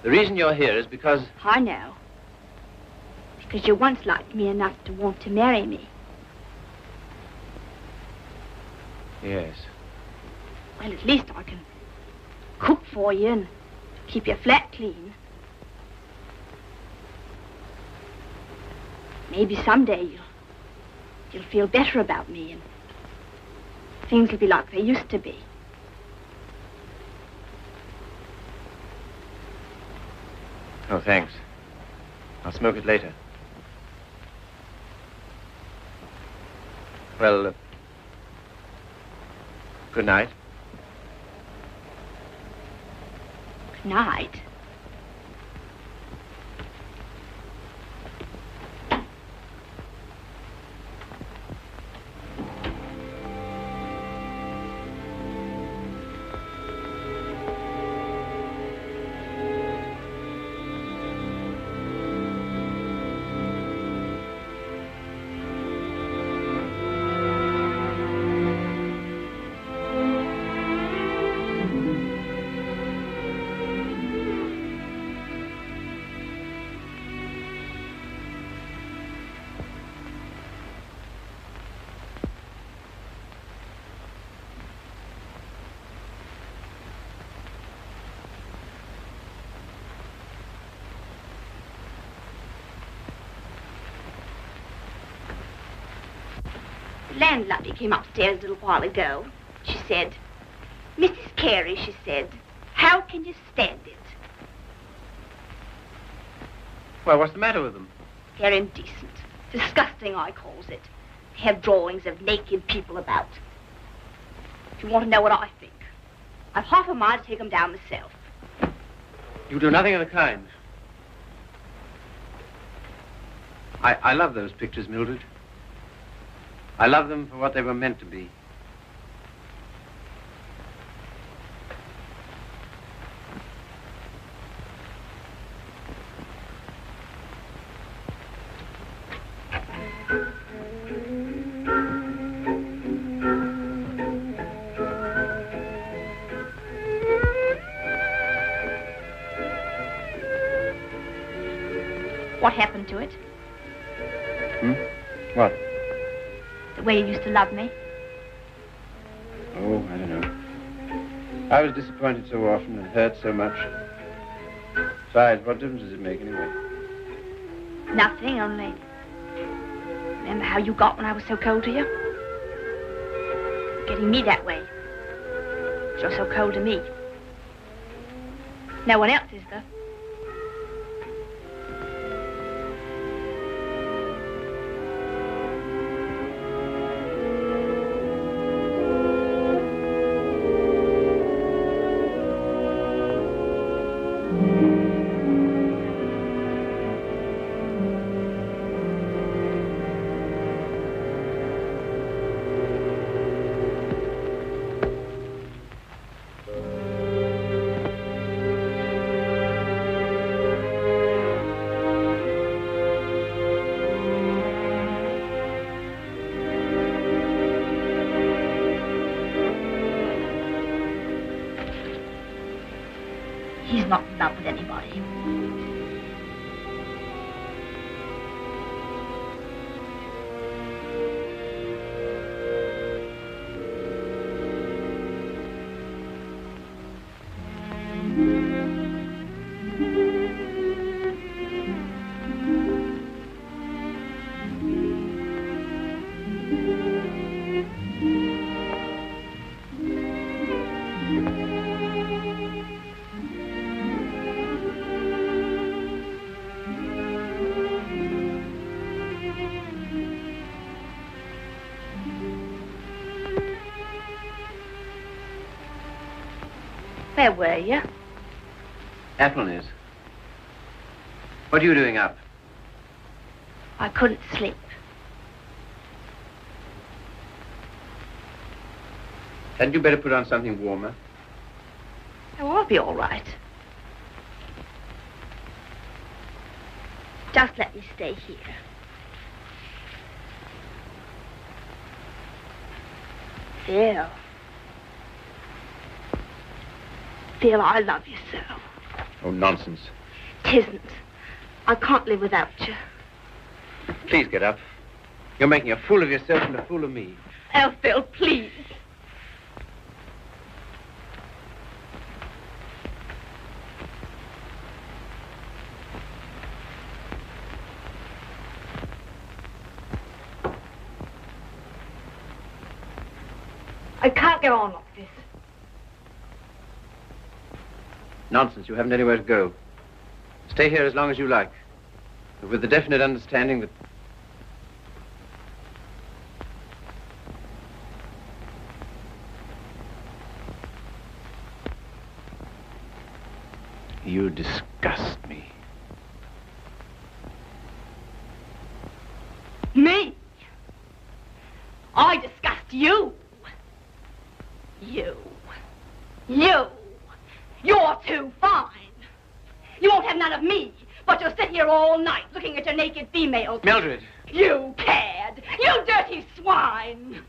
The reason you're here is because... I know. Because you once liked me enough to want to marry me. Yes. Well, at least I can cook for you and keep your flat clean. Maybe someday you'll feel better about me and things will be like they used to be. Oh, thanks. I'll smoke it later. Well, good night. Good night. The landlady came upstairs a little while ago. She said, Mrs. Carey, she said, how can you stand it? Well, what's the matter with them? They're indecent. Disgusting, I calls it. They have drawings of naked people about. If you want to know what I think, I've half a mind to take them down myself. You do nothing of the kind. I love those pictures, Mildred. I love them for what they were meant to be. What happened to it? What? The way you used to love me? Oh, I don't know. I was disappointed so often and hurt so much. Besides, what difference does it make anyway? Nothing, only... Remember how you got when I was so cold to you? Getting me that way. You're so cold to me. No one else is, though. He's not in love with anybody. Where were you? Applene's. What are you doing up? I couldn't sleep. Hadn't you better put on something warmer? Oh, I'll be all right. Just let me stay here. Phil. Phil, I love you so. Oh, nonsense. Tisn't. I can't live without you. Please get up. You're making a fool of yourself and a fool of me. Oh, Phil, please. I can't go on like this. Nonsense. You haven't anywhere to go. Stay here as long as you like, but with the definite understanding that you disgust me. Me? I disgust you. You. You're too fine. You won't have none of me, but you'll sit here all night looking at your naked females. Mildred. You cad. You dirty swine.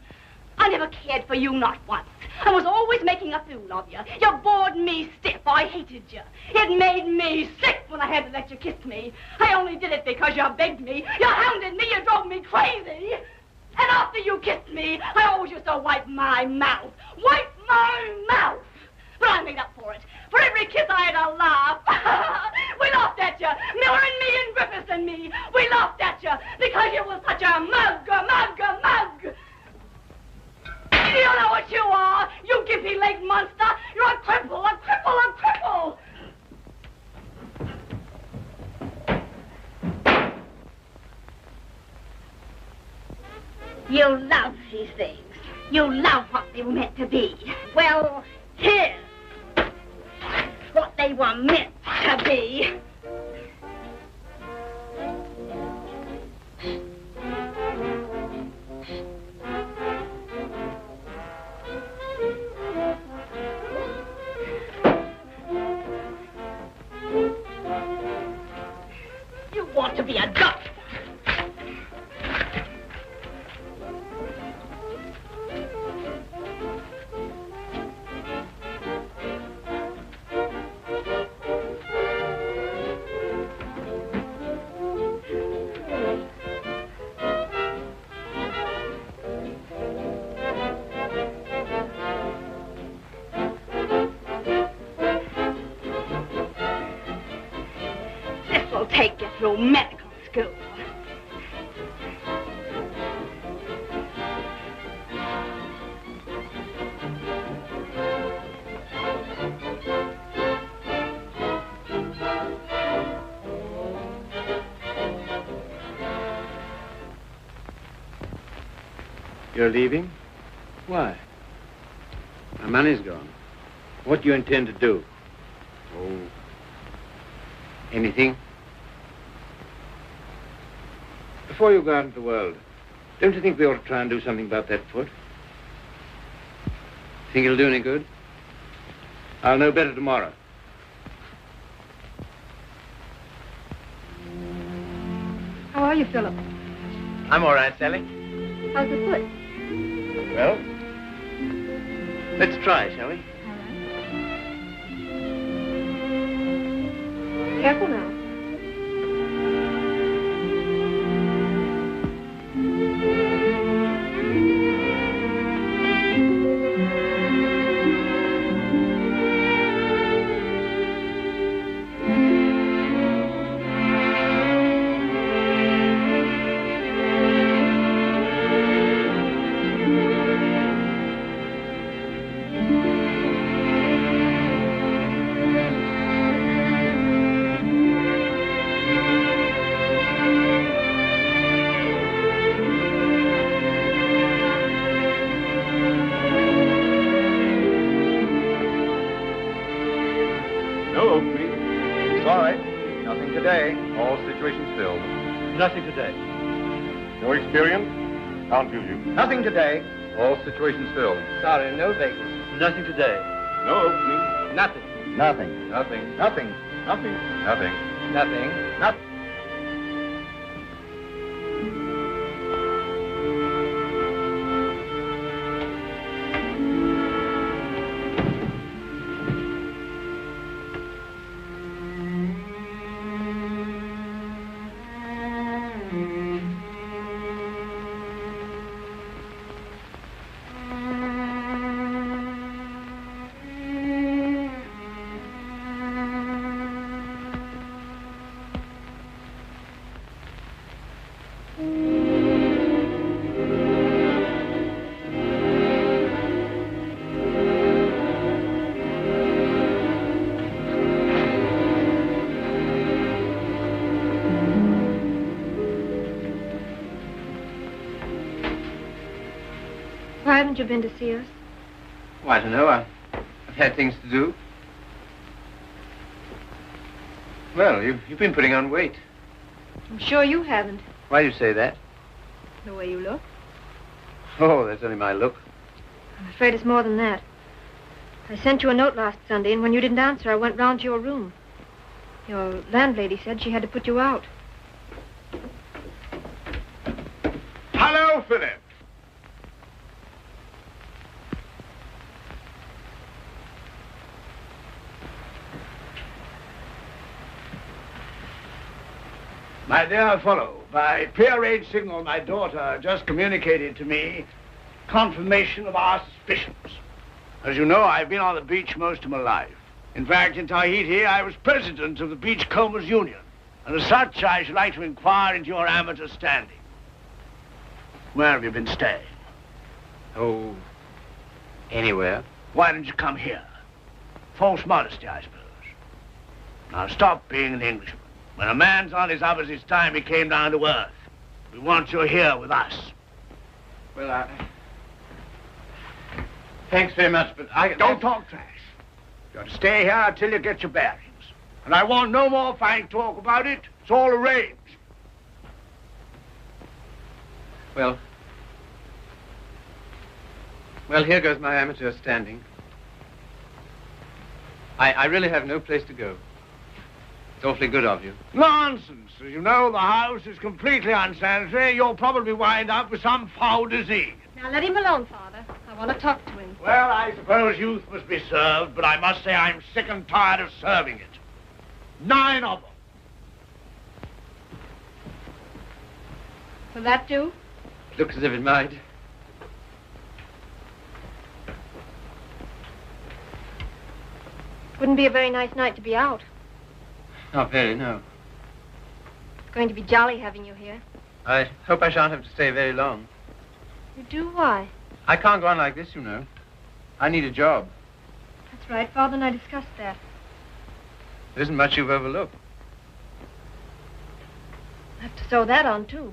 I never cared for you, not once. I was always making a fool of you. You bored me stiff. I hated you. It made me sick when I had to let you kiss me. I only did it because you begged me. You hounded me. You drove me crazy. And after you kissed me, I always used to wipe my mouth. Wipe my mouth! But I made up for it. For every kiss I had a laugh. We laughed at you. Miller and me and Griffiths and me. We laughed at you because you were such a mug. You know what you are, you gimpy-legged monster. You're a cripple. You love these things. You love what they were meant to be. Well, here's what they were meant to be. You want to be a doctor. Take you through medical school. You're leaving? Why? My money's gone. What do you intend to do? Oh, anything? Before you go out into the world, don't you think we ought to try and do something about that foot? Think it'll do any good? I'll know better tomorrow. How are you, Philip? I'm all right, Sally. How's the foot? Well, let's try, shall we? Careful now. No, Oakley. Sorry. Nothing today. All situations filled. Nothing today. No experience? Can't use you. Nothing today. All situations filled. Sorry, no vacancy. Nothing today. No opening. Nothing. Nothing. Nothing. Nothing. Nothing. Nothing. Nothing. Nothing. Why haven't you been to see us? Oh, I don't know. I've had things to do. Well, you've been putting on weight. I'm sure you haven't, Why do you say that? the way you look. Oh, that's only my look. I'm afraid it's more than that. I sent you a note last Sunday, and when you didn't answer, I went round to your room. Your landlady said she had to put you out. Hello, Philip. My dear fellow, by prearranged signal, my daughter just communicated to me confirmation of our suspicions. As you know, I've been on the beach most of my life. In fact, in Tahiti, I was president of the Beachcombers Union. And as such, I should like to inquire into your amateur standing. Where have you been staying? Oh, anywhere. Why didn't you come here? False modesty, I suppose. Now stop being an Englishman. When a man's on his up, it's time he came down to earth. We want you here with us. Well, thanks very much, but Don't talk trash. You're to stay here till you get your bearings. And I want no more fine talk about it. It's all arranged. Well, here goes my amateur standing. I really have no place to go. It's awfully good of you. Nonsense. As you know, the house is completely unsanitary. You'll probably wind up with some foul disease. Now, let him alone, Father. I want to talk to him. Well, I suppose youth must be served, but I must say I'm sick and tired of serving it. 9 of them. Will that do? Looks as if it might. Wouldn't be a very nice night to be out. Not very, no. It's going to be jolly having you here. I hope I shan't have to stay very long. You do? Why? I can't go on like this, you know. I need a job. That's right. Father and I discussed that. There isn't much you've overlooked. I have to sew that on, too.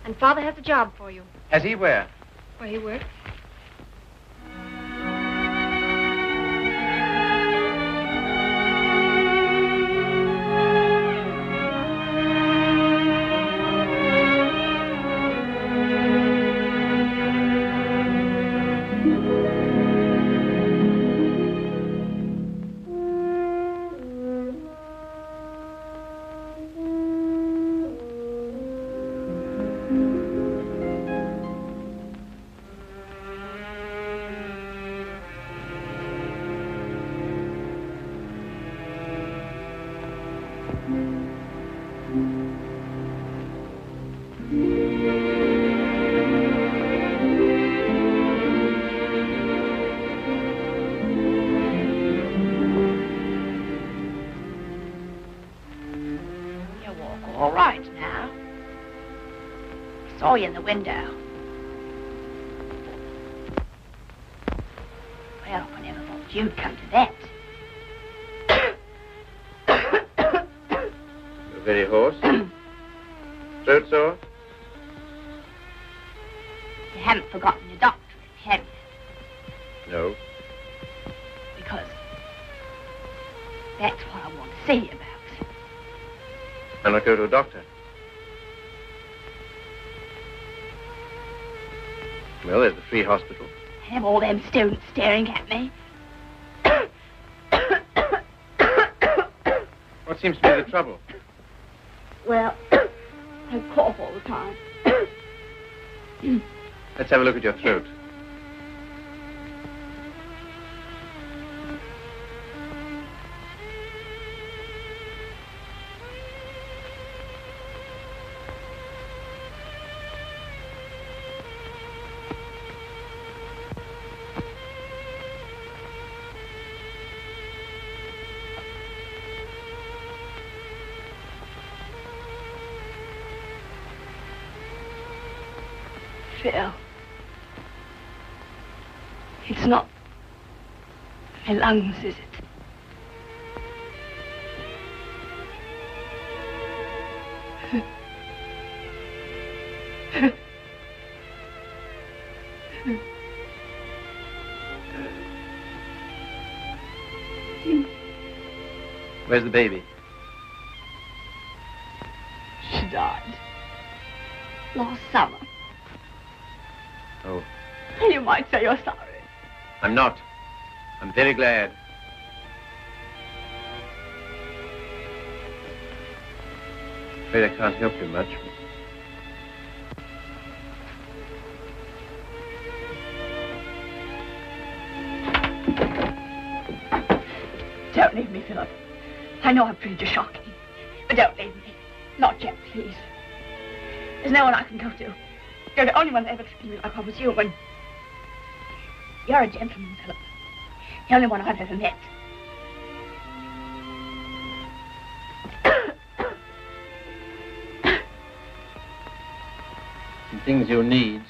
And Father has a job for you. Has he where? Where he works. All right now. Saw you in the window. Well, I never thought you'd come to that. You're very hoarse. Throat sore? You haven't forgotten your doctorate, have you? No. Because that's what I want to see you about. Why not go to a doctor? Well, there's the free hospital. Have all them students staring at me. What seems to be the trouble? Well, I cough all the time. Let's have a look at your throat. Phil, it's not my lungs, is it? Where's the baby? She died last summer. Oh, You might say you're sorry. I'm not. I'm very glad. Afraid I can't help you much. Don't leave me, Philip. I know I've treated you shocking, but don't leave me. Not yet, please. There's no one I can go to. You're the only one that ever treated me like I was human. You're a gentleman, Philip. The only one I've ever met. Some things you'll need.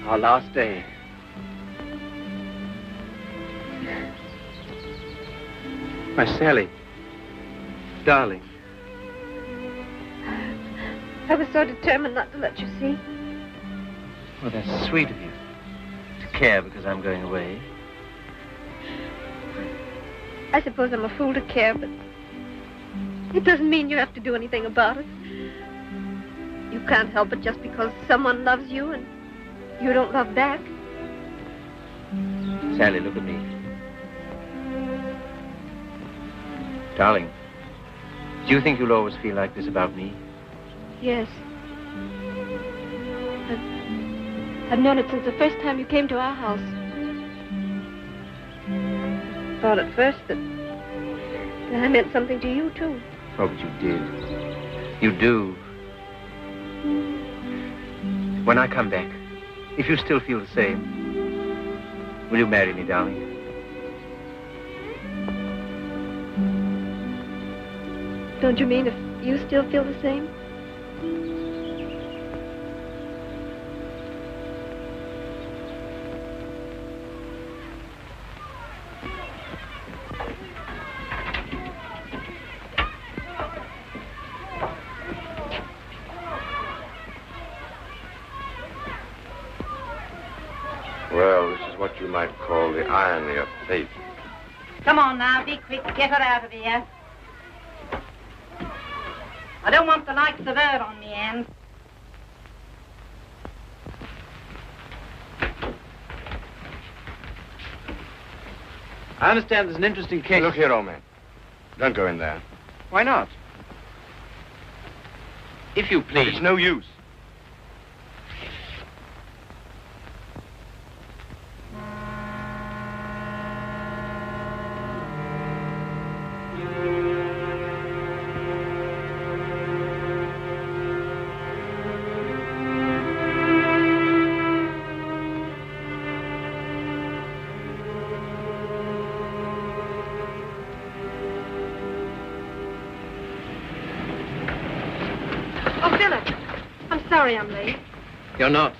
Our last day. My Sally. Darling. I was so determined not to let you see. Well, that's sweet of you. To care because I'm going away. I suppose I'm a fool to care, but it doesn't mean you have to do anything about it. You can't help it just because someone loves you and you don't love back. Sally, look at me. Darling, do you think you'll always feel like this about me? Yes. I've known it since the first time you came to our house. I thought at first that I meant something to you, too. Oh, but you did. You do. When I come back, if you still feel the same, will you marry me, darling? Don't you mean if you still feel the same? Well, this is what you might call the irony of fate. Come on now, be quick. Get her out of here. I don't want the likes of her on me hands. I understand there's an interesting case. Look here, old man. Don't go in there. Why not? If you please. It's no use. Sorry I'm late. You're not.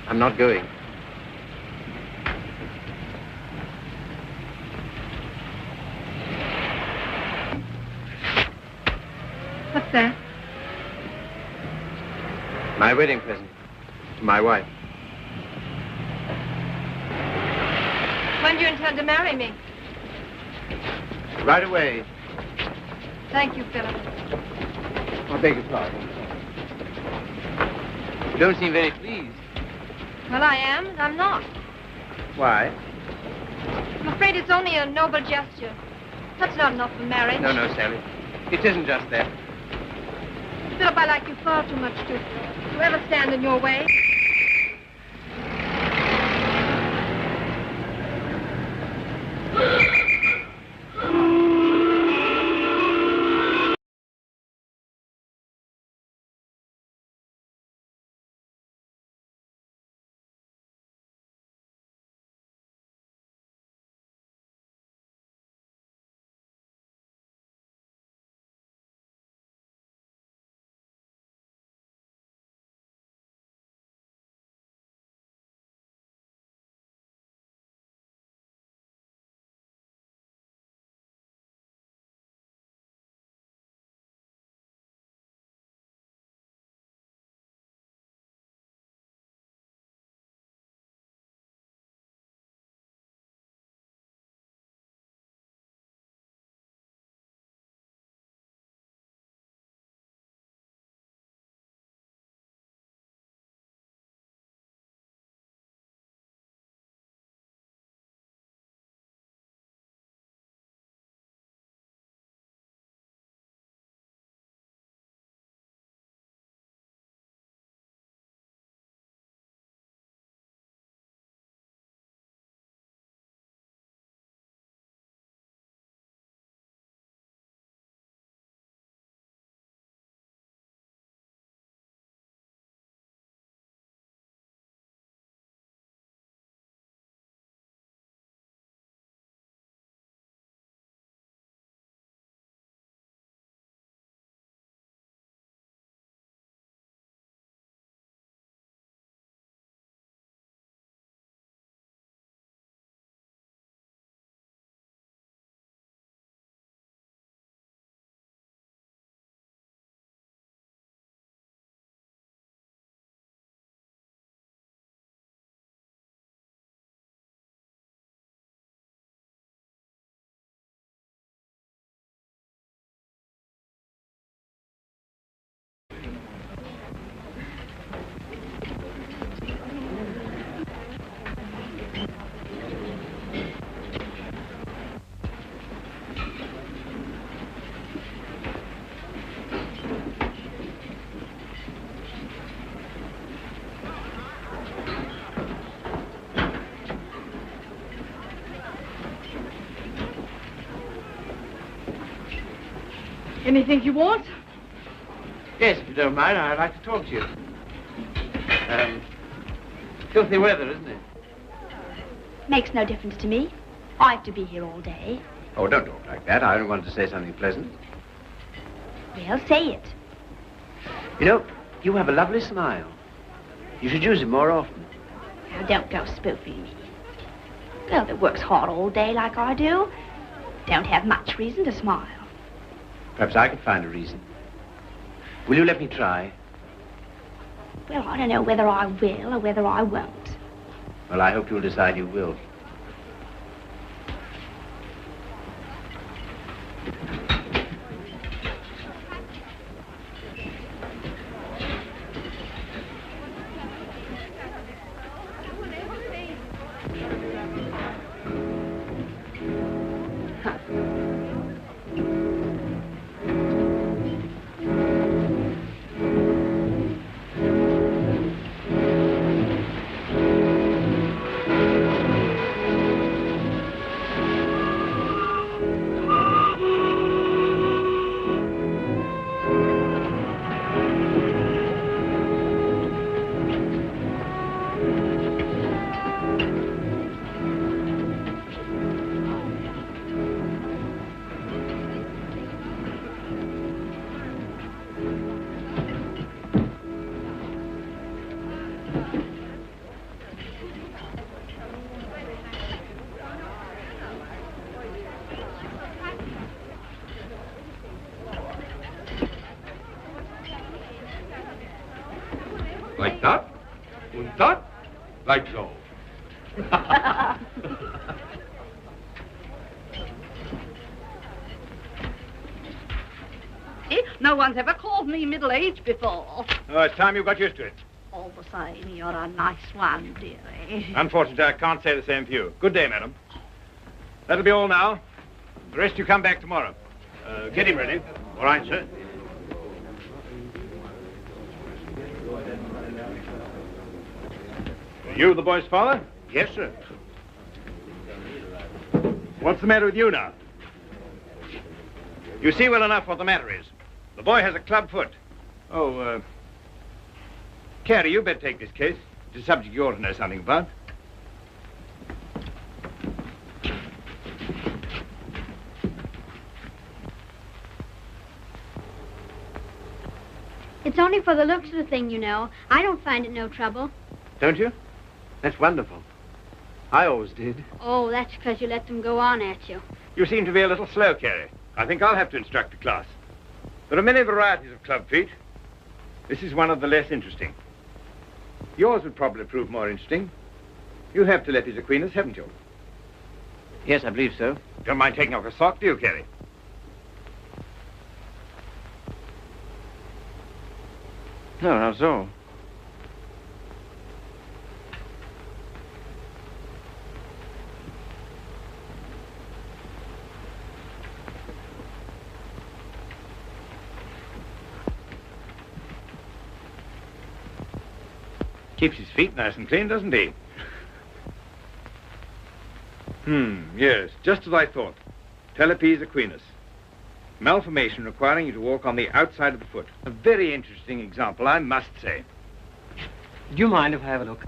I'm not going. What's that? My wedding present to my wife. When do you intend to marry me? Right away. Thank you, Philip. I beg your pardon. You don't seem very pleased. Well, I am, and I'm not. Why? I'm afraid it's only a noble gesture. That's not enough for marriage. No, Sally. It isn't just that. Philip, I like you far too much to ever stand in your way. Anything you want? Yes, if you don't mind, I'd like to talk to you. Filthy weather, isn't it? Makes no difference to me. I have to be here all day. Oh, don't talk like that. I only wanted to say something pleasant. Well, say it. You know, you have a lovely smile. You should use it more often. Now, don't go spoofing me. A girl that works hard all day like I do don't have much reason to smile. Perhaps I could find a reason. Will you let me try? Well, I don't know whether I will or whether I won't. Well, I hope you'll decide you will. Like that? Und that? Like so. No one's ever called me middle-aged before. Oh, it's time you got used to it. All the same, you're a nice one, dearie. Unfortunately, I can't say the same for you. Good day, madam. That'll be all now. The rest you come back tomorrow. Get him ready. All right, sir. You the boy's father? Yes, sir. What's the matter with you now? You see well enough what the matter is. The boy has a club foot. Oh, Carrie, you better take this case. It's a subject you ought to know something about. It's only for the looks of the thing, you know. I don't find it no trouble. Don't you? That's wonderful. I always did. Oh, that's because you let them go on at you. You seem to be a little slow, Carrie. I think I'll have to instruct a class. There are many varieties of club feet. This is one of the less interesting. Yours would probably prove more interesting. You have Telepes Aquinas, haven't you? Yes, I believe so. Don't mind taking off a sock, do you, Carrie? No, not at all. Keeps his feet nice and clean, doesn't he? Yes, just as I thought. Telepes Aquinas. Malformation requiring you to walk on the outside of the foot. A very interesting example, I must say. Do you mind if I have a look?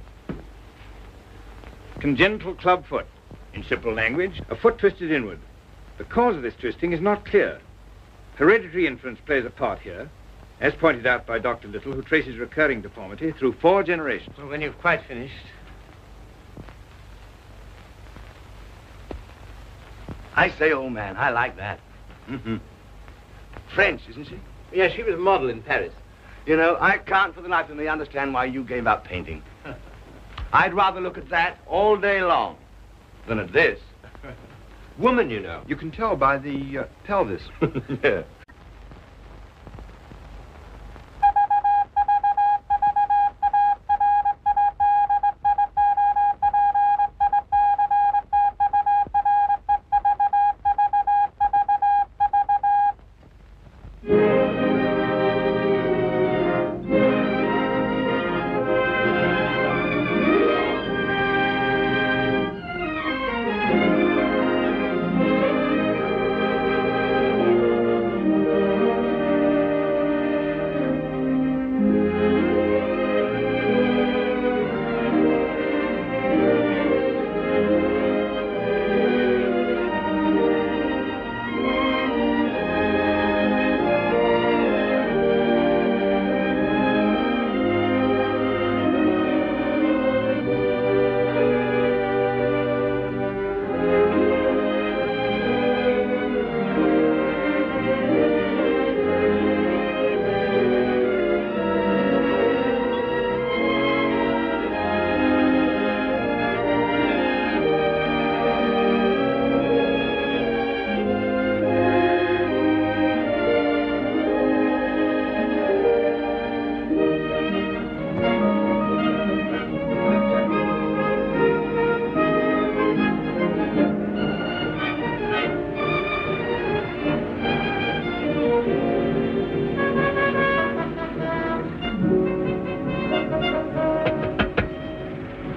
Congenital club foot. In simple language, a foot twisted inward. The cause of this twisting is not clear. Hereditary influence plays a part here, as pointed out by Dr. Little, who traces recurring deformity through 4 generations. Well, when you've quite finished. I say, old man, I like that. Mm-hmm. French, isn't she? Yes, she was a model in Paris. You know, I can't for the life of me understand why you gave up painting. I'd rather look at that all day long than at this. Woman, you know. You can tell by the pelvis. Yeah.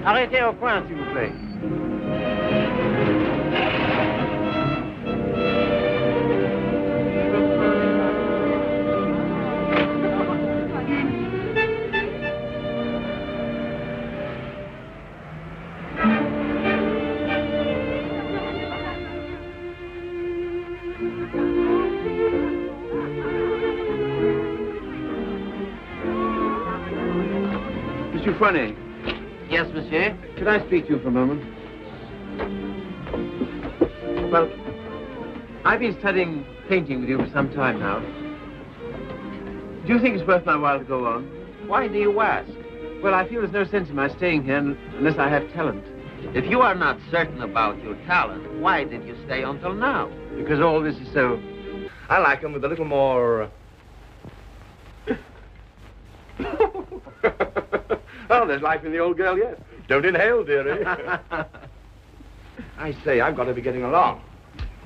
Arrêtez au coin, s'il vous plaît. Monsieur Fournet. Yes, monsieur? Could I speak to you for a moment? Well, I've been studying painting with you for some time now. Do you think it's worth my while to go on? Why do you ask? Well, I feel there's no sense in my staying here unless I have talent. If you are not certain about your talent, why did you stay until now? Because all this is so... I like them with a little more... Oh, there's life in the old girl yet. Don't inhale, dearie. I say, I've got to be getting along.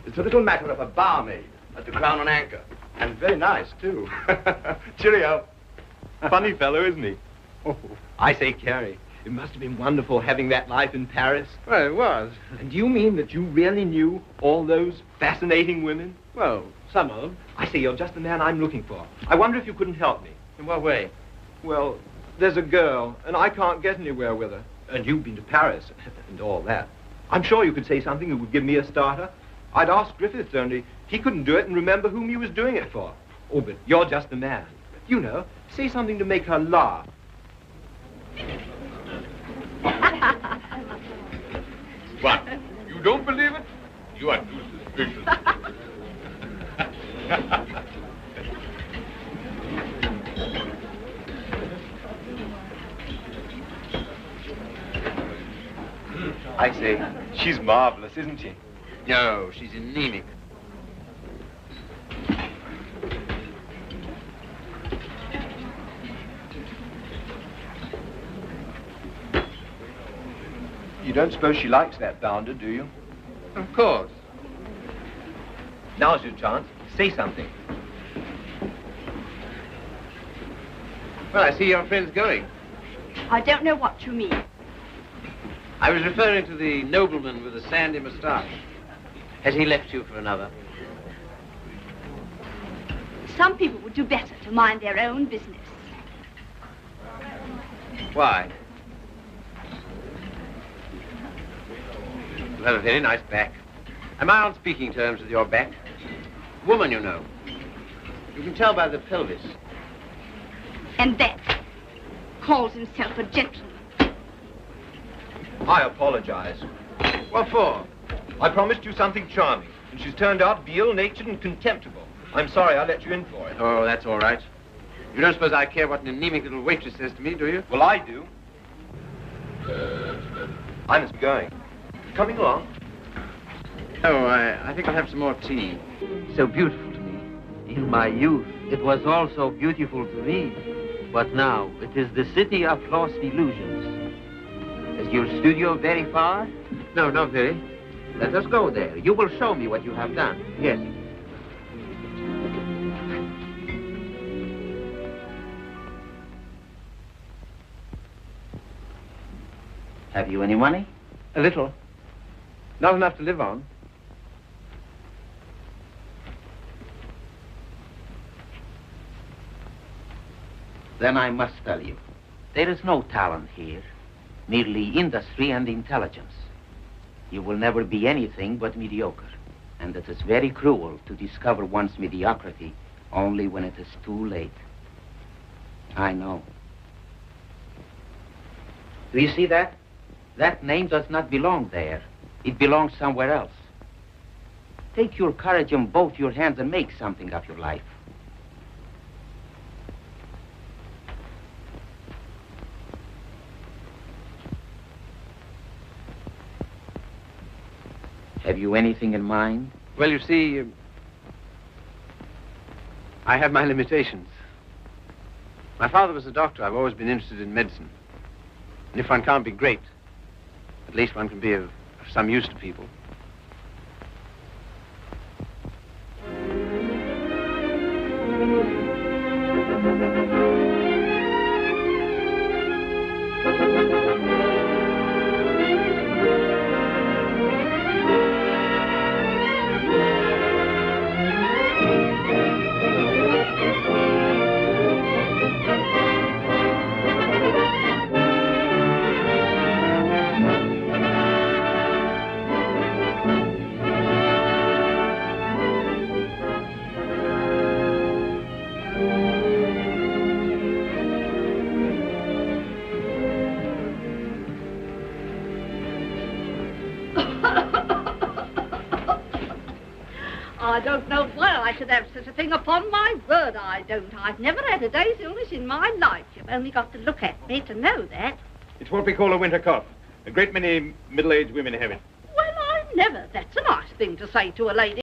It's a little matter of a barmaid at the Crown and Anchor. And very nice, too. Cheerio. Funny fellow, isn't he? Oh, I say, Carrie, it must have been wonderful having that life in Paris. Well, it was. And do you mean that you really knew all those fascinating women? Well, some of them. I say, you're just the man I'm looking for. I wonder if you couldn't help me. In what way? Well, there's a girl, and I can't get anywhere with her. And you've been to Paris and all that. I'm sure you could say something that would give me a starter. I'd ask Griffiths, only he couldn't do it and remember whom he was doing it for. Oh, but you're just the man. You know, say something to make her laugh. What? You don't believe it? You are too suspicious. I say, she's marvelous, isn't she? No, she's anemic. You don't suppose she likes that bounder, do you? Of course. Now's your chance. Say something. Well, I see your friend's going. I don't know what you mean. I was referring to the nobleman with the sandy moustache. Has he left you for another? Some people would do better to mind their own business. Why? You have a very nice back. Am I on speaking terms with your back? Woman, you know. You can tell by the pelvis. And that calls himself a gentleman. I apologize. What for? I promised you something charming, and she's turned out to be ill-natured and contemptible. I'm sorry I let you in for it. Oh, that's all right. You don't suppose I care what an anemic little waitress says to me, do you? Well, I do. I must be going. Coming along? Oh, I think I'll have some more tea. So beautiful to me. In my youth, it was also beautiful to me. But now, it is the city of lost illusions. Is your studio very far? No, not very. Let us go there. You will show me what you have done. Yes. Have you any money? A little. Not enough to live on. Then I must tell you, there is no talent here, merely industry and intelligence. You will never be anything but mediocre, and it is very cruel to discover one's mediocrity only when it is too late. I know. Do you see that? That name does not belong there. It belongs somewhere else. Take your courage in both your hands and make something of your life. Have you anything in mind? Well, you see, I have my limitations. My father was a doctor. I've always been interested in medicine. And if one can't be great, at least one can be of some use to people. I don't know why I should have such a thing. Upon my word, I don't. I've never had a day's illness in my life. You've only got to look at me to know that. It's what we call a winter cough. A great many middle-aged women have it. Well, I never. That's a nice thing to say to a lady.